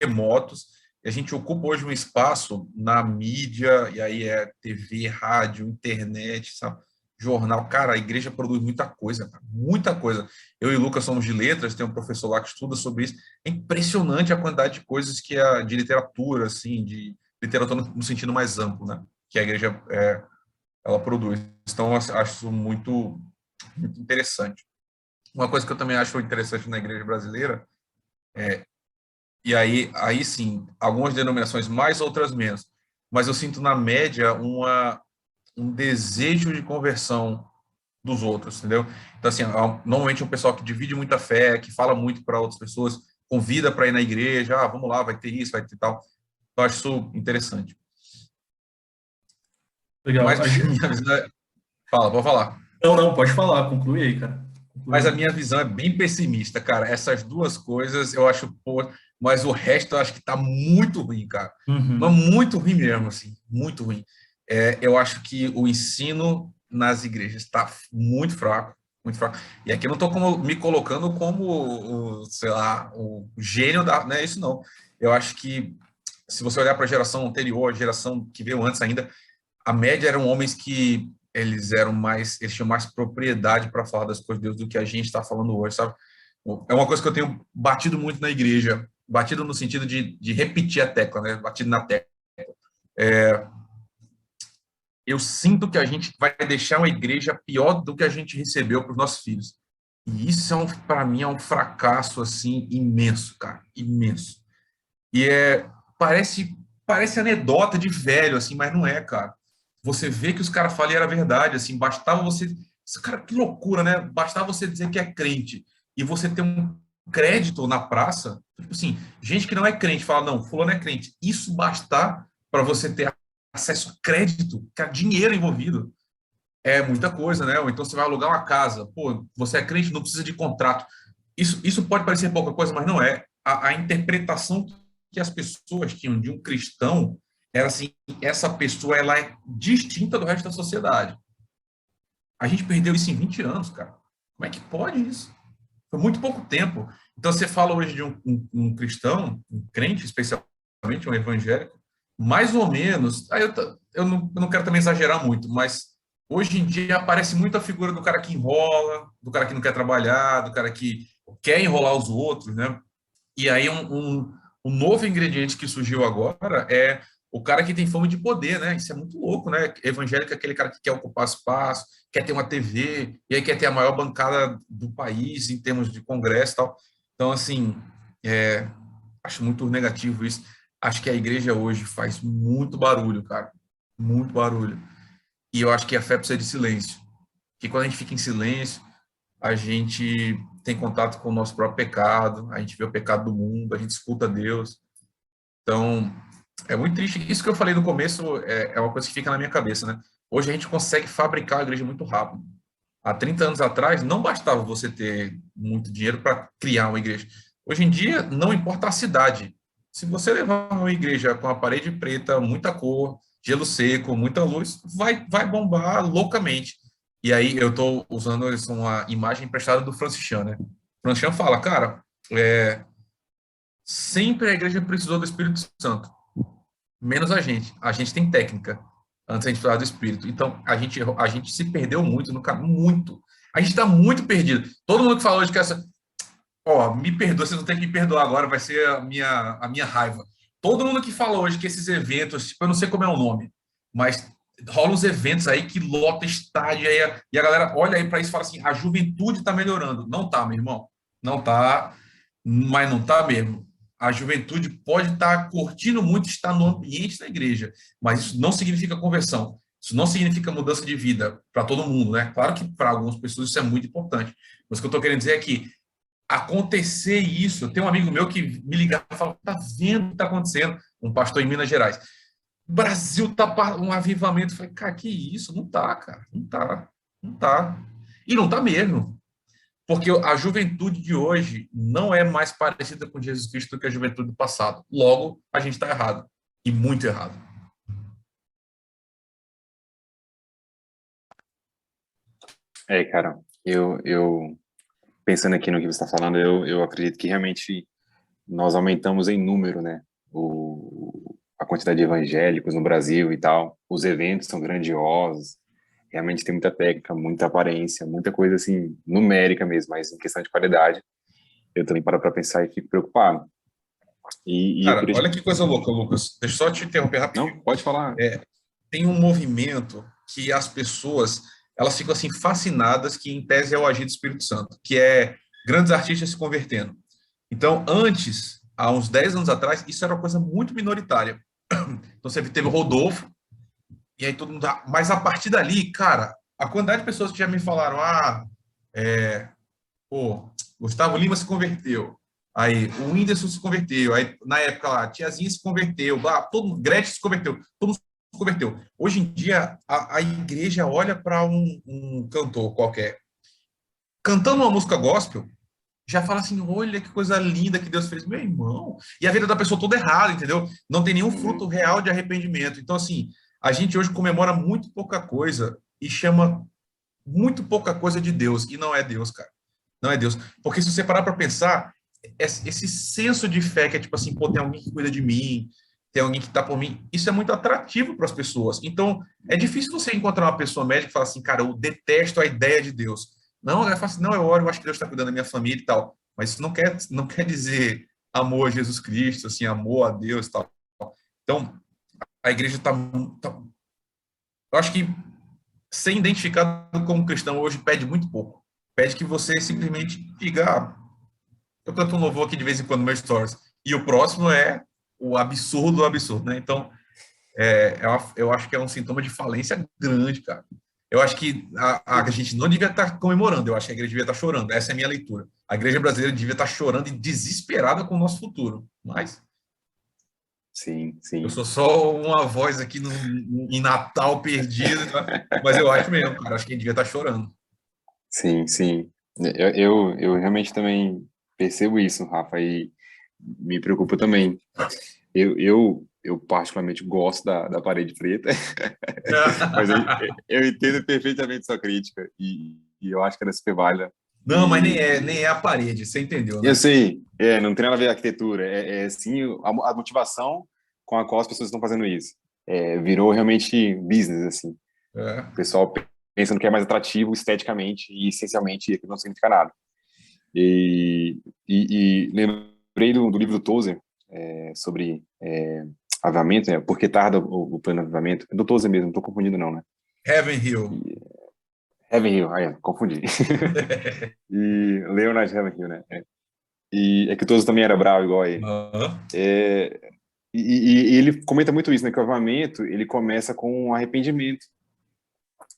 remotos, e a gente ocupa hoje um espaço na mídia, e aí é TV, rádio, internet, sabe? Jornal. Cara, a igreja produz muita coisa, cara, muita coisa. Eu e o Lucas somos de letras, tem um professor lá que estuda sobre isso. É impressionante a quantidade de coisas de literatura, assim, de literatura no sentido mais amplo, né? Que a igreja ela produz. Então, eu acho isso muito, muito interessante. Uma coisa que eu também acho interessante na igreja brasileira e aí sim, algumas denominações mais, outras menos, mas eu sinto na média um desejo de conversão dos outros, entendeu? Então, assim, normalmente é um pessoal que divide muita fé, que fala muito para outras pessoas, convida para ir na igreja, vamos lá, vai ter isso, vai ter tal. Eu acho isso interessante. Legal. Mas minha visão Fala, pode falar. Não, pode falar, conclui aí, cara. Mas a minha visão é bem pessimista, cara. Essas duas coisas eu acho, pô, mas o resto eu acho que tá muito ruim, cara. Mas Uhum. muito ruim mesmo, assim, muito ruim. Eu acho que o ensino nas igrejas está muito fraco, muito fraco. E aqui eu não estou me colocando como, sei lá, o gênio da, não é isso não. Eu acho que se você olhar para a geração anterior, a geração que veio antes ainda, a média eram homens que eles tinham mais propriedade para falar das coisas de Deus do que a gente está falando hoje, sabe? É uma coisa que eu tenho batido muito na igreja, batido no sentido de repetir a tecla, né? Batido na tecla. Eu sinto que a gente vai deixar uma igreja pior do que a gente recebeu para os nossos filhos. E isso, para mim, é um fracasso, assim, imenso, cara, imenso. E parece anedota de velho, assim, mas não é, cara. Você vê que os caras falam e era verdade, assim, bastava você... Cara, que loucura, né? Bastava você dizer que é crente e você ter um crédito na praça, tipo assim, gente que não é crente fala, não, fulano é crente. Isso bastar para você ter acesso a crédito, cara, dinheiro envolvido. É muita coisa, né? Ou então você vai alugar uma casa. Pô, você é crente, não precisa de contrato. Isso pode parecer pouca coisa, mas não é. A interpretação que as pessoas tinham de um cristão era assim, essa pessoa ela é distinta do resto da sociedade. A gente perdeu isso em 20 anos, cara. Como é que pode isso? Foi muito pouco tempo. Então, você fala hoje de um cristão, um crente, especialmente um evangélico, mais ou menos. Aí eu não quero também exagerar muito, mas hoje em dia aparece muito a figura do cara que enrola, do cara que não quer trabalhar, do cara que quer enrolar os outros, né? E aí um novo ingrediente que surgiu agora é o cara que tem fome de poder, né? Isso é muito louco, né? Evangélico é aquele cara que quer ocupar espaço, quer ter uma TV, e aí quer ter a maior bancada do país em termos de congresso e tal. Então, assim, acho muito negativo isso. Acho que a igreja hoje faz muito barulho, cara. Muito barulho. E eu acho que a fé precisa de silêncio. Porque quando a gente fica em silêncio, a gente tem contato com o nosso próprio pecado, a gente vê o pecado do mundo, a gente escuta Deus. Então, é muito triste. Isso que eu falei no começo é uma coisa que fica na minha cabeça, né? Hoje a gente consegue fabricar a igreja muito rápido. Há 30 anos atrás, não bastava você ter muito dinheiro para criar uma igreja. Hoje em dia, não importa a cidade. Se você levar uma igreja com a parede preta, muita cor, gelo seco, muita luz, vai bombar loucamente. E aí, eu estou usando uma imagem emprestada do Francis Chan, né? Francis Chan fala, cara, sempre a igreja precisou do Espírito Santo, menos a gente. A gente tem técnica, antes a gente falar do Espírito. Então, a gente se perdeu muito no caminho, muito. A gente está muito perdido. Todo mundo que falou de que essa... Ó, me perdoa, vocês não tem que me perdoar agora, vai ser a minha raiva. Todo mundo que fala hoje que esses eventos, tipo, eu não sei como é o nome, mas rolam uns eventos aí que lota estádio, e a galera olha aí para isso e fala assim, a juventude está melhorando. Não tá, meu irmão. Não tá, mas não tá mesmo. A juventude pode estar curtindo muito estar no ambiente da igreja, mas isso não significa conversão. Isso não significa mudança de vida para todo mundo, né? Claro que para algumas pessoas isso é muito importante. Mas o que eu estou querendo dizer é que acontecer isso, eu tenho um amigo meu que me ligava e falava, tá vendo o que está acontecendo? Um pastor em Minas Gerais. O Brasil tá um avivamento. Eu falei, cara, que isso? Não tá, cara. Não tá. Não tá. E não tá mesmo. Porque a juventude de hoje não é mais parecida com Jesus Cristo do que a juventude do passado. Logo, a gente está errado. E muito errado. Cara, eu pensando aqui no que você está falando, eu acredito que realmente nós aumentamos em número, né? A quantidade de evangélicos no Brasil e tal. Os eventos são grandiosos. Realmente tem muita técnica, muita aparência, muita coisa assim, numérica mesmo, mas em questão de qualidade, eu também paro para pensar e fico preocupado. E eu Cara, queria olha que coisa louca, Lucas. Deixa eu só te interromper rapidinho. Não, pode falar. Tem um movimento que as pessoas elas ficam assim fascinadas que em tese é o agir do Espírito Santo, que é grandes artistas se convertendo. Então, antes, há uns 10 anos atrás, isso era uma coisa muito minoritária. Então, você teve o Rodolfo, e aí todo mundo... Mas a partir dali, cara, a quantidade de pessoas que já me falaram, pô, Gustavo Lima se converteu, aí o Whindersson se converteu, aí na época lá, a Tiazinha se converteu, Gretchen se converteu, todo mundo se converteu. Hoje em dia, a igreja olha para um cantor qualquer, cantando uma música gospel, já fala assim, olha que coisa linda que Deus fez, meu irmão. E a vida da pessoa toda errada, entendeu? Não tem nenhum fruto real de arrependimento. Então, assim, a gente hoje comemora muito pouca coisa e chama muito pouca coisa de Deus. E não é Deus, cara. Não é Deus. Porque se você parar para pensar, esse senso de fé que é tipo assim, pô, tem alguém que cuida de mim, tem alguém que tá por mim, isso é muito atrativo para as pessoas. Então, é difícil você encontrar uma pessoa médica e falar assim, cara, eu detesto a ideia de Deus. Não, ela fala assim, não, eu oro, eu acho que Deus está cuidando da minha família e tal. Mas isso não quer dizer amor a Jesus Cristo, assim, amor a Deus e tal. Então, a igreja eu acho que ser identificado como cristão hoje pede muito pouco. Pede que você simplesmente diga, eu canto um louvor aqui de vez em quando no meu stories. E o próximo é o absurdo do absurdo, né? Então, eu acho que é um sintoma de falência grande, cara. Eu acho que a gente não devia estar comemorando, eu acho que a igreja devia estar chorando. Essa é a minha leitura. A igreja brasileira devia estar chorando e desesperada com o nosso futuro. Mas... Sim, Eu sim, sou só uma voz aqui em Natal perdido, né? Mas eu acho mesmo, cara. Acho que ele devia estar chorando. sim, sim. Eu realmente também percebo isso, Rafa, e me preocupa também. Eu particularmente gosto da parede preta, mas eu entendo perfeitamente sua crítica e eu acho que ela é super válida. Não, mas nem é a parede, você entendeu, Eu né? sei, não tem nada a ver com a arquitetura, é sim a motivação com a qual as pessoas estão fazendo isso. Virou realmente business, assim. É. O pessoal pensa no que é mais atrativo esteticamente e essencialmente aquilo não significa nada. E lembrei do livro do Tozer, sobre avivamento, né? Por que tarda o plano de avivamento? É do Tozer mesmo, não estou confundindo não, né? Heaven Hill. Heaven Hill, confundi. E Leonard Ravenhill, né? E é que o Tozer também era bravo igual a ele. Aham. É, e ele comenta muito isso, né? Que o avivamento, ele começa com um arrependimento.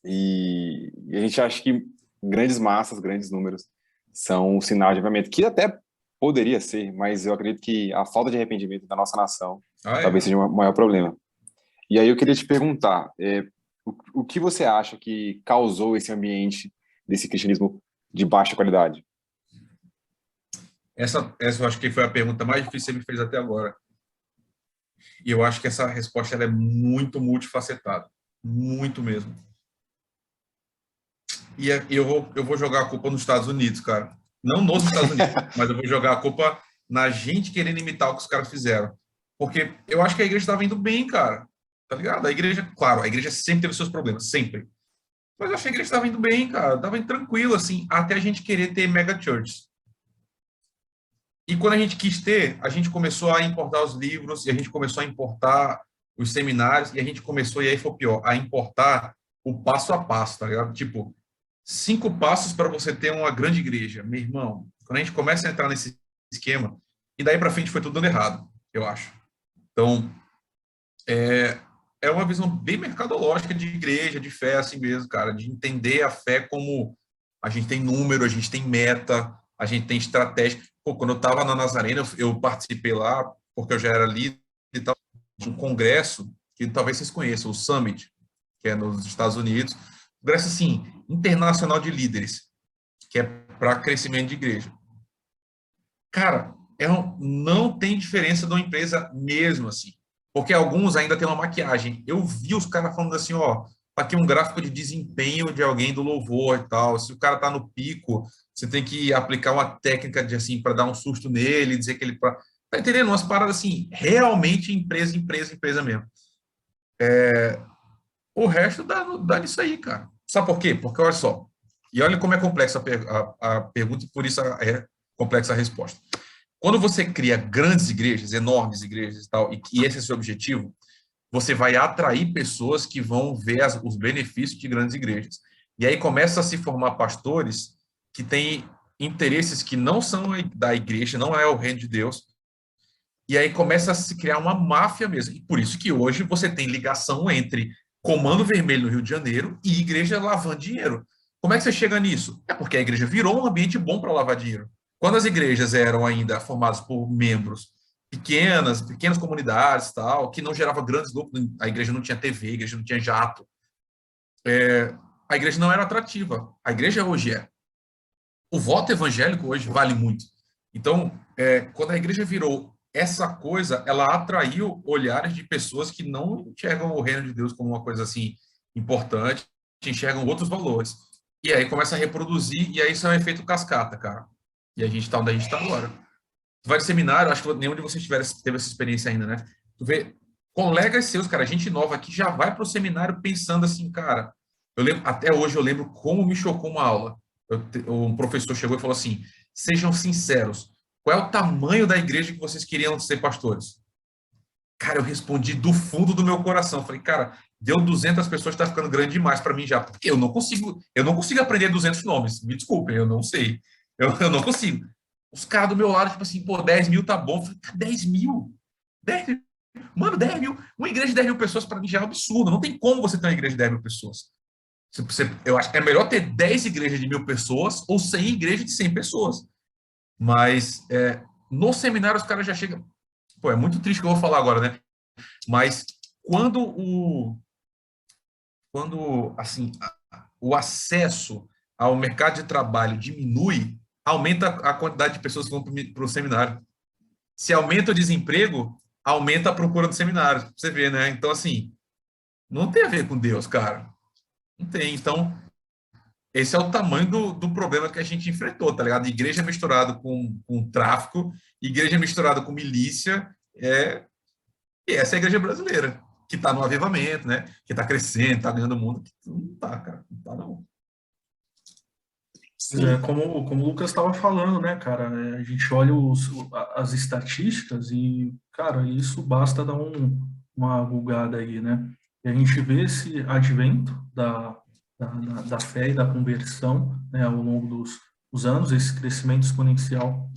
E a gente acha que grandes massas, grandes números, são um sinal de avivamento, que até poderia ser, mas eu acredito que a falta de arrependimento da nossa nação Ah, talvez é. seja o maior problema. E aí eu queria te perguntar, o que você acha que causou esse ambiente desse cristianismo de baixa qualidade? Essa eu acho que foi a pergunta mais difícil que você me fez até agora. E eu acho que essa resposta ela é muito multifacetada. Muito mesmo. E eu vou jogar a culpa nos Estados Unidos, cara. Não nos Estados Unidos, mas eu vou jogar a culpa na gente querendo imitar o que os caras fizeram. Porque eu acho que a igreja estava indo bem, cara. Tá ligado? A igreja, claro, a igreja sempre teve seus problemas, sempre. Mas eu achei que a igreja estava indo bem, cara. Estava indo tranquilo, assim, até a gente querer ter mega churches. E quando a gente quis ter, a gente começou a importar os livros, e a gente começou a importar os seminários, e a gente começou, e aí foi pior, a importar o passo a passo, tá ligado? Tipo, 5 passos para você ter uma grande igreja. Meu irmão, quando a gente começa a entrar nesse esquema, e daí para frente foi tudo dando errado, eu acho. Então, é uma visão bem mercadológica de igreja, de fé, assim mesmo, cara, de entender a fé como a gente tem número, a gente tem meta, a gente tem estratégia. Pô, quando eu estava na Nazarena, eu participei lá, porque eu já era líder e tal, de um congresso que talvez vocês conheçam, o Summit, que é nos Estados Unidos. Congresso, assim, internacional de líderes, que é para crescimento de igreja. Cara, não tem diferença de uma empresa mesmo, assim. Porque alguns ainda têm uma maquiagem. Eu vi os caras falando assim, ó, tá aqui um gráfico de desempenho de alguém do louvor e tal. Se o cara tá no pico, você tem que aplicar uma técnica de assim para dar um susto nele, dizer que ele tá entendendo? Umas paradas assim, realmente empresa mesmo. O resto dá nisso aí, cara. Sabe por quê? Porque olha só. E olha como é complexa a pergunta e por isso é complexa a resposta. Quando você cria grandes igrejas, enormes igrejas e tal, e esse é o seu objetivo, você vai atrair pessoas que vão ver os benefícios de grandes igrejas. E aí começa a se formar pastores que têm interesses que não são da igreja, não é o reino de Deus. E aí começa a se criar uma máfia mesmo. E por isso que hoje você tem ligação entre Comando Vermelho no Rio de Janeiro e igreja lavando dinheiro. Como é que você chega nisso? É porque a igreja virou um ambiente bom para lavar dinheiro. Quando as igrejas eram ainda formadas por membros pequenas comunidades, tal, que não gerava grandes lucros, a igreja não tinha TV, a igreja não tinha jato, a igreja não era atrativa. A igreja hoje é. O voto evangélico hoje vale muito. Então, quando a igreja virou essa coisa, ela atraiu olhares de pessoas que não enxergam o reino de Deus como uma coisa assim importante, enxergam outros valores. E aí começa a reproduzir, e aí isso é um efeito cascata, cara. E a gente está onde a gente está agora. Tu vai de seminário, acho que nenhum de vocês teve essa experiência ainda, né? Tu vê colegas seus, cara, gente nova aqui já vai para o seminário pensando assim, cara. Eu lembro, até hoje eu lembro como me chocou uma aula. Um professor chegou e falou assim: sejam sinceros, qual é o tamanho da igreja que vocês queriam ser pastores? Cara, eu respondi do fundo do meu coração. Falei, cara, deu 200 pessoas, está ficando grande demais para mim já, porque eu não consigo aprender 200 nomes. Me desculpem, eu não sei. Eu não consigo. Os caras do meu lado, tipo assim, pô, 10 mil tá bom. Eu falei, 10 mil? 10 mil? Mano, 10 mil. Uma igreja de 10 mil pessoas para mim já é um absurdo. Não tem como você ter uma igreja de 10 mil pessoas. Eu acho que é melhor ter 10 igrejas de 1.000 pessoas ou 100 igrejas de 100 pessoas. Mas no seminário os caras já chegam. Pô, é muito triste o que eu vou falar agora, né? Mas quando assim, o acesso ao mercado de trabalho diminui, aumenta a quantidade de pessoas que vão para o seminário. Se aumenta o desemprego, aumenta a procura do seminário. Você vê, né? Então, assim, não tem a ver com Deus, cara. Não tem. Então, esse é o tamanho do problema que a gente enfrentou, tá ligado? Igreja misturada com tráfico, igreja misturada com milícia, e essa é a igreja brasileira, que está no avivamento, né? Que está crescendo, está ganhando o mundo. Não tá, cara. Não tá, não. Como o Lucas estava falando, né, cara, a gente olha as estatísticas e, cara, isso basta dar uma bugada aí, né? E a gente vê esse advento da fé e da conversão, né, ao longo dos anos, esse crescimento exponencial,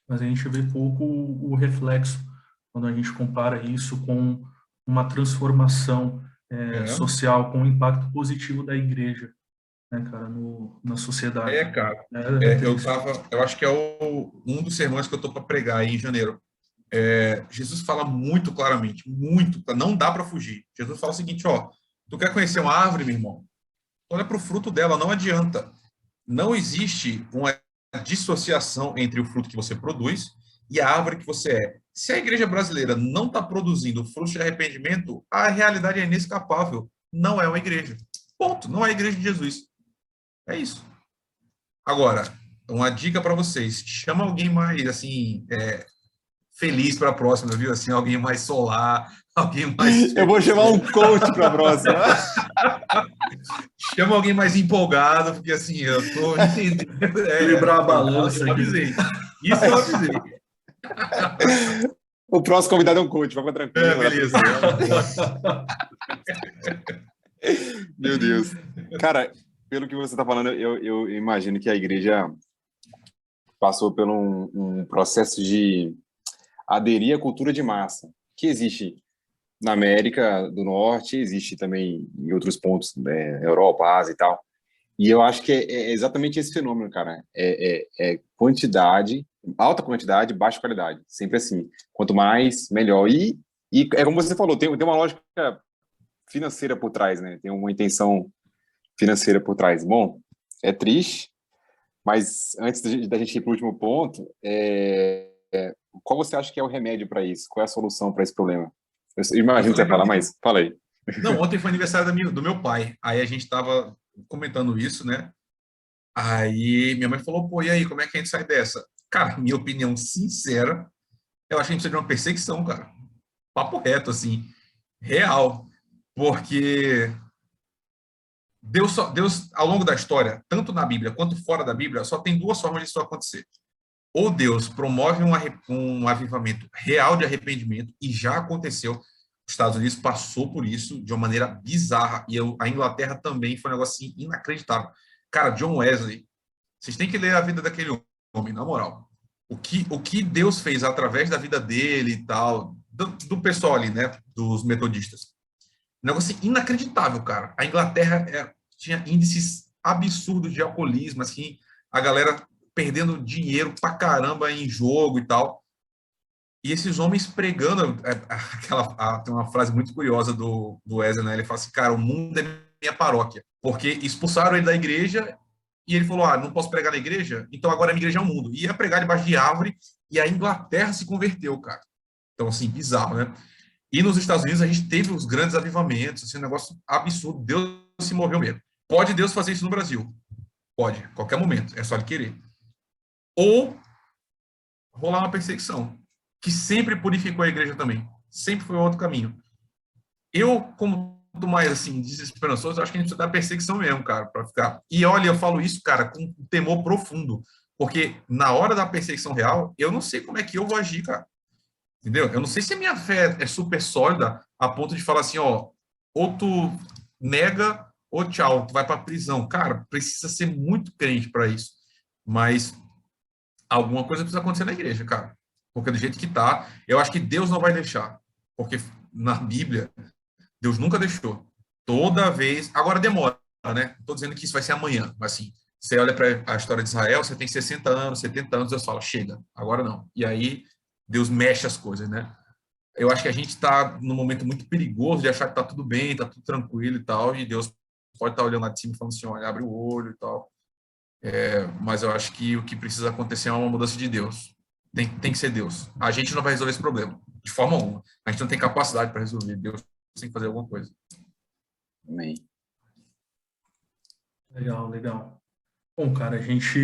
mas a gente vê pouco o reflexo quando a gente compara isso com uma transformação social, com o impacto positivo da igreja, né, cara, na sociedade. Cara. É triste. Eu acho que é um dos sermões que eu tô para pregar aí em janeiro. Jesus fala muito claramente, muito, não dá para fugir. Jesus fala o seguinte, ó, tu quer conhecer uma árvore, meu irmão? Olha para o fruto dela, não adianta. Não existe uma dissociação entre o fruto que você produz e a árvore que você é. Se a igreja brasileira não está produzindo fruto de arrependimento, a realidade é inescapável. Não é uma igreja. Ponto. Não é a igreja de Jesus. É isso. Agora, uma dica para vocês. Chama alguém mais, assim, feliz para a próxima, viu? Assim, alguém mais solar, alguém mais... Eu vou chamar um coach para a próxima. Chama alguém mais empolgado, porque assim, eu estou entendendo. Equilibrar a balança. Eu avisei. Isso eu avisei. O próximo convidado é um coach, vamos tranquilo. Beleza. Meu Deus. Cara, pelo que você está falando, eu imagino que a igreja passou por um processo de aderir à cultura de massa, que existe na América do Norte, existe também em outros pontos, né, Europa, Ásia e tal. E eu acho que é exatamente esse fenômeno, cara. É quantidade, alta quantidade, baixa qualidade. Sempre assim. Quanto mais, melhor. E é como você falou, tem uma lógica financeira por trás, né? Tem uma intenção financeira por trás. Bom, é triste, mas antes da gente ir para o último ponto, qual você acha que é o remédio para isso? Qual é a solução para esse problema? Eu imagino que você vai falar, mas fala aí. Não, ontem foi aniversário do meu pai. Aí a gente estava comentando isso, né? Aí minha mãe falou, pô, e aí, como é que a gente sai dessa? Cara, minha opinião sincera, eu acho que a gente precisa de uma perseguição, cara. Papo reto, assim, real. Porque Deus, ao longo da história, tanto na Bíblia quanto fora da Bíblia, só tem duas formas disso acontecer. Ou Deus promove um avivamento real de arrependimento, e já aconteceu. Os Estados Unidos passou por isso de uma maneira bizarra, e a Inglaterra também foi um negócio assim, inacreditável. Cara, John Wesley, vocês têm que ler a vida daquele homem, na moral. O que Deus fez através da vida dele e tal, do pessoal ali, né, dos metodistas. Um negócio assim, inacreditável, cara. A Inglaterra tinha índices absurdos de alcoolismo, assim, a galera perdendo dinheiro pra caramba em jogo e tal. E esses homens pregando, tem uma frase muito curiosa do Wesley, né? Ele fala assim, cara, o mundo é minha paróquia, porque expulsaram ele da igreja e ele falou, não posso pregar na igreja, então agora a minha igreja é o mundo. E ia pregar debaixo de árvore e a Inglaterra se converteu, cara. Então, assim, bizarro, né? E nos Estados Unidos a gente teve os grandes avivamentos, assim, um negócio absurdo. Deus se moveu mesmo. Pode Deus fazer isso no Brasil? Pode, a qualquer momento, é só ele querer. Ou rolar uma perseguição, que sempre purificou a igreja também. Sempre foi outro caminho. Eu, como mais assim, desesperançoso, acho que a gente precisa da perseguição mesmo, cara, para ficar. E olha, eu falo isso, cara, com um temor profundo, porque na hora da perseguição real, eu não sei como é que eu vou agir, cara. Entendeu? Eu não sei se a minha fé é super sólida a ponto de falar assim, ó, ou tu nega ou tchau, tu vai para prisão. Cara, precisa ser muito crente para isso. Mas alguma coisa precisa acontecer na igreja, cara. Porque do jeito que tá, eu acho que Deus não vai deixar. Porque na Bíblia, Deus nunca deixou. Toda vez... Agora demora, né? Não tô dizendo que isso vai ser amanhã, mas assim, você olha para a história de Israel, você tem 60 anos, 70 anos, Deus fala, chega, agora não. E aí Deus mexe as coisas, né? eu acho que a gente está num momento muito perigoso de achar que está tudo bem, está tudo tranquilo e tal, e Deus pode estar olhando lá de cima e falando assim, olha, abre o olho e tal. Mas eu acho que o que precisa acontecer é uma mudança de Deus. Tem que ser Deus. A gente não vai resolver esse problema, de forma alguma. A gente não tem capacidade para resolver. Deus tem que fazer alguma coisa. Amém. Legal, legal. Bom, cara, a gente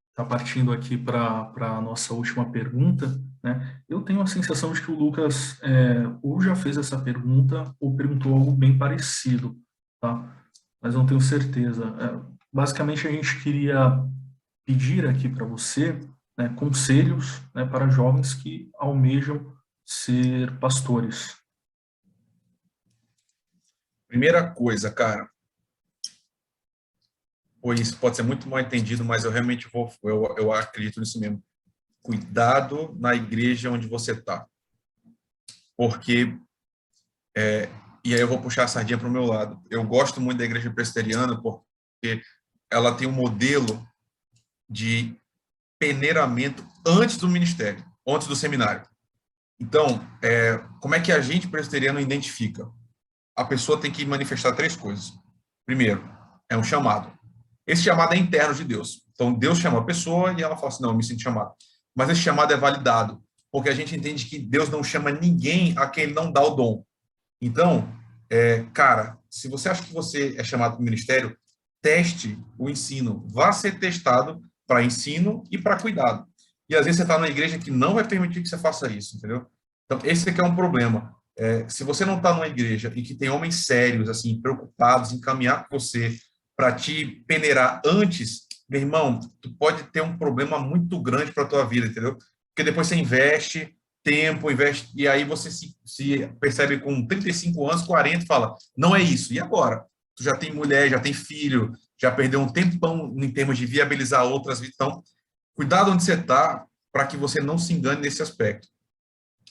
está partindo aqui para a nossa última pergunta, né? Eu tenho a sensação de que o Lucas ou já fez essa pergunta ou perguntou algo bem parecido, tá? Mas não tenho certeza. Basicamente, a gente queria pedir aqui para você, né, conselhos, né, para jovens que almejam ser pastores. Primeira coisa, cara, pois pode ser muito mal entendido, mas eu realmente eu acredito nisso mesmo. Cuidado na igreja onde você está. Porque, e aí eu vou puxar a sardinha para o meu lado. Eu gosto muito da igreja presbiteriana porque ela tem um modelo de peneiramento antes do ministério, antes do seminário. Então, como é que a gente presbiteriano identifica? A pessoa tem que manifestar 3 coisas. Primeiro, é um chamado. Esse chamado é interno de Deus. Então, Deus chama a pessoa e ela fala assim, não, eu me sinto chamado. Mas esse chamado é validado, porque a gente entende que Deus não chama ninguém a quem ele não dá o dom. Então, cara, se você acha que você é chamado para o ministério, teste o ensino. Vá ser testado para ensino e para cuidado. E às vezes você está numa igreja que não vai permitir que você faça isso, entendeu? Então, esse aqui é um problema. Se você não está numa igreja e que tem homens sérios, assim, preocupados em caminhar com você para te peneirar antes, meu irmão, tu pode ter um problema muito grande para a tua vida, entendeu? Porque depois você investe tempo, investe, e aí você se percebe com 35 anos, 40, fala, não é isso. E agora? Tu já tem mulher, já tem filho, já perdeu um tempão em termos de viabilizar outras vidas. Então, cuidado onde você está para que você não se engane nesse aspecto.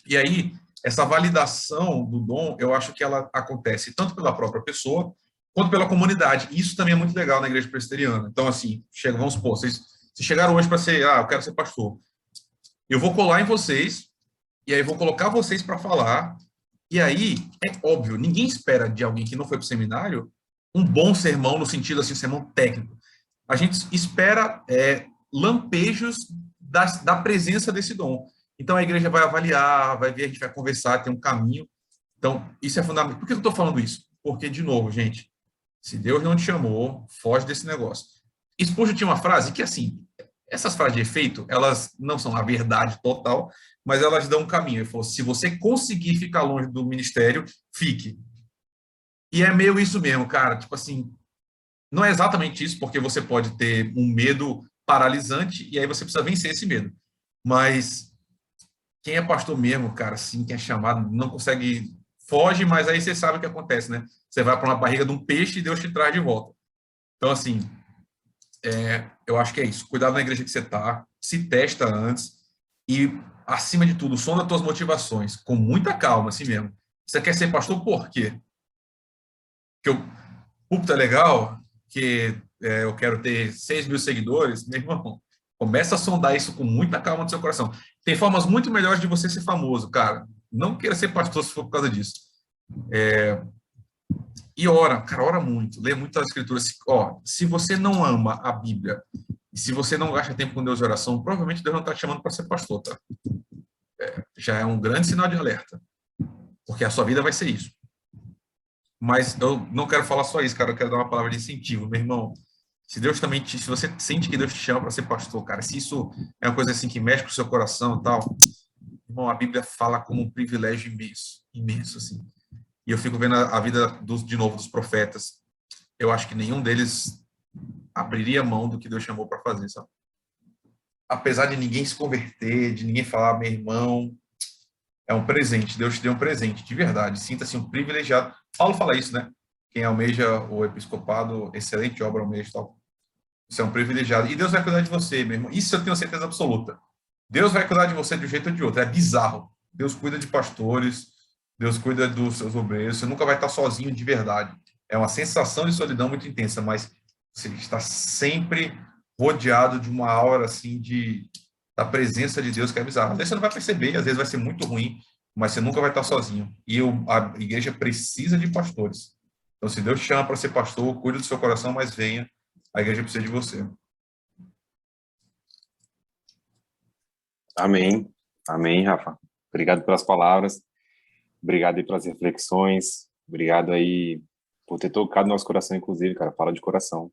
E aí, essa validação do dom, eu acho que ela acontece tanto pela própria pessoa, quanto pela comunidade. Isso também é muito legal na igreja presbiteriana. Então, assim, vamos supor, vocês chegaram hoje para ser, eu quero ser pastor. Eu vou colar em vocês, e aí vou colocar vocês para falar, e aí, é óbvio, ninguém espera de alguém que não foi para o seminário um bom sermão, no sentido, assim, sermão técnico. A gente espera lampejos da presença desse dom. Então, a igreja vai avaliar, vai ver, a gente vai conversar, tem um caminho. Então, isso é fundamental. Por que eu estou falando isso? Porque, de novo, gente, se Deus não te chamou, foge desse negócio. Spurgeon tinha uma frase que, assim, essas frases de efeito, elas não são a verdade total, mas elas dão um caminho. Ele falou, se você conseguir ficar longe do ministério, fique. E é meio isso mesmo, cara. Tipo assim, não é exatamente isso, porque você pode ter um medo paralisante e aí você precisa vencer esse medo. Mas quem é pastor mesmo, cara, assim, quem é chamado, não consegue, foge, mas aí você sabe o que acontece, né? Você vai para uma barriga de um peixe e Deus te traz de volta. Então, assim, eu acho que é isso. Cuidado na igreja que você está, se testa antes e, acima de tudo, sonda as tuas motivações, com muita calma, assim mesmo. Você quer ser pastor por quê? Porque o púlpito é legal, que eu quero ter 6.000 seguidores, meu irmão, começa a sondar isso com muita calma no seu coração. Tem formas muito melhores de você ser famoso, cara. Não queira ser pastor se for por causa disso. E ora, cara, ora muito, lê muito a escritura. Se você não ama a Bíblia, e se você não gasta tempo com Deus de oração, provavelmente Deus não está te chamando para ser pastor, tá? Já é um grande sinal de alerta, porque a sua vida vai ser isso. Mas eu não quero falar só isso, cara, eu quero dar uma palavra de incentivo, meu irmão. Se você sente que Deus te chama para ser pastor, cara, se isso é uma coisa assim que mexe com o seu coração e tal, irmão, a Bíblia fala como um privilégio imenso, imenso, assim. E eu fico vendo a vida, de novo, dos profetas. Eu acho que nenhum deles abriria mão do que Deus chamou para fazer, sabe? Apesar de ninguém se converter, de ninguém falar, meu irmão, é um presente. Deus te deu um presente, de verdade. Sinta-se um privilegiado. Paulo fala isso, né? Quem almeja o episcopado, excelente obra almeja, tal. Você é um privilegiado. E Deus vai cuidar de você, meu irmão. Isso eu tenho certeza absoluta. Deus vai cuidar de você de um jeito ou de outro. É bizarro. Deus cuida de pastores, Deus cuida dos seus obreiros. Você nunca vai estar sozinho de verdade. É uma sensação de solidão muito intensa, mas você está sempre rodeado de uma aura assim da presença de Deus que é bizarra. Às vezes você não vai perceber, às vezes vai ser muito ruim, mas você nunca vai estar sozinho. E a igreja precisa de pastores. Então, se Deus te chama para ser pastor, cuide do seu coração, mas venha. A igreja precisa de você. Amém. Amém, Rafa. Obrigado pelas palavras. Obrigado aí pelas reflexões. Obrigado aí por ter tocado no nosso coração, inclusive, cara. Fala de coração.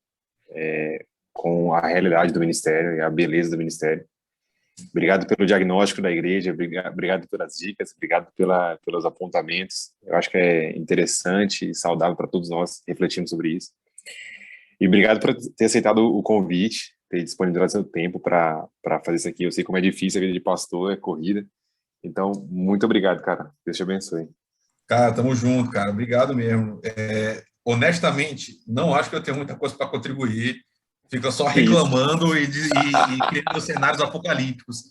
Com a realidade do ministério e a beleza do ministério. Obrigado pelo diagnóstico da igreja, obrigado pelas dicas, obrigado pelos apontamentos. Eu acho que é interessante e saudável para todos nós refletirmos sobre isso. E obrigado por ter aceitado o convite, ter disponibilizado seu tempo para fazer isso aqui. Eu sei como é difícil a vida de pastor, é corrida. Então, muito obrigado, cara. Deus te abençoe. Cara, tamo junto, cara. Obrigado mesmo. Honestamente, não acho que eu tenho muita coisa para contribuir. Fica só reclamando e criando cenários apocalípticos.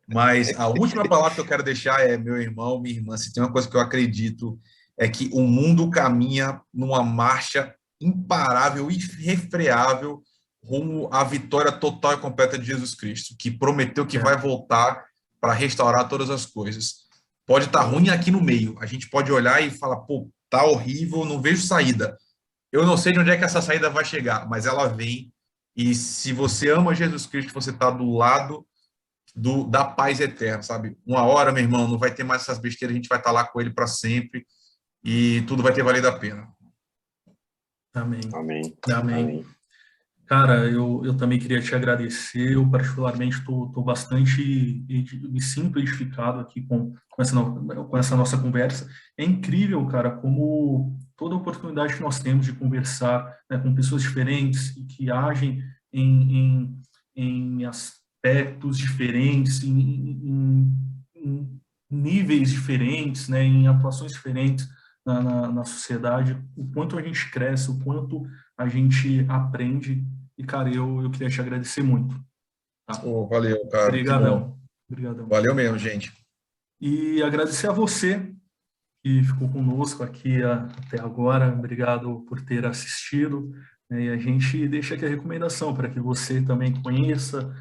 Mas a última palavra que eu quero deixar é, meu irmão, minha irmã, se tem uma coisa que eu acredito, é que o mundo caminha numa marcha imparável e irrefreável rumo à vitória total e completa de Jesus Cristo, que prometeu que vai voltar para restaurar todas as coisas. Pode estar ruim aqui no meio. A gente pode olhar e falar, pô, tá horrível, não vejo saída. Eu não sei de onde é que essa saída vai chegar, mas ela vem. E se você ama Jesus Cristo, você está do lado da paz eterna, sabe? Uma hora, meu irmão, não vai ter mais essas besteiras, a gente vai estar lá com ele para sempre e tudo vai ter valido a pena. Amém. Amém. Amém. Amém. Cara, eu também queria te agradecer. Eu, particularmente, estou bastante, me sinto edificado aqui com essa nossa conversa. É incrível, cara, como toda oportunidade que nós temos de conversar, né, com pessoas diferentes e que agem em aspectos diferentes, em níveis diferentes, né, em atuações diferentes na sociedade, o quanto a gente cresce, o quanto a gente aprende. E, cara, eu queria te agradecer muito. Tá? Oh, valeu, cara. Obrigadão. Obrigadão. Valeu mesmo, gente. E agradecer a você que ficou conosco aqui até agora. Obrigado por ter assistido. E a gente deixa aqui a recomendação para que você também conheça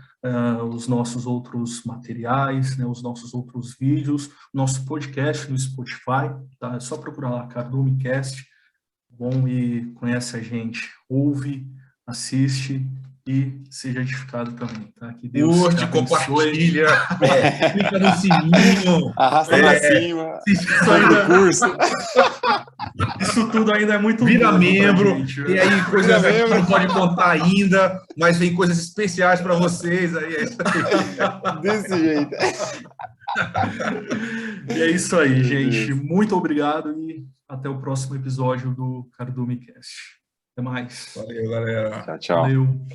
os nossos outros materiais, né, os nossos outros vídeos, nosso podcast no Spotify. Tá? É só procurar lá, Cardumicast. Bom, e conhece a gente, ouve, assiste e seja edificado também, tá? Que Deus curte, compartilha, clica no sininho, arrasta pra cima, isso ainda, curso. Isso tudo ainda é muito vira novo, membro, gente. E aí coisas aqui que não pode contar ainda, mas vem coisas especiais para vocês, aí é isso aí. Desse jeito. E é isso aí, gente. Muito obrigado e até o próximo episódio do Cardumicast. Até mais. Valeu, galera. Tchau, tchau. Valeu.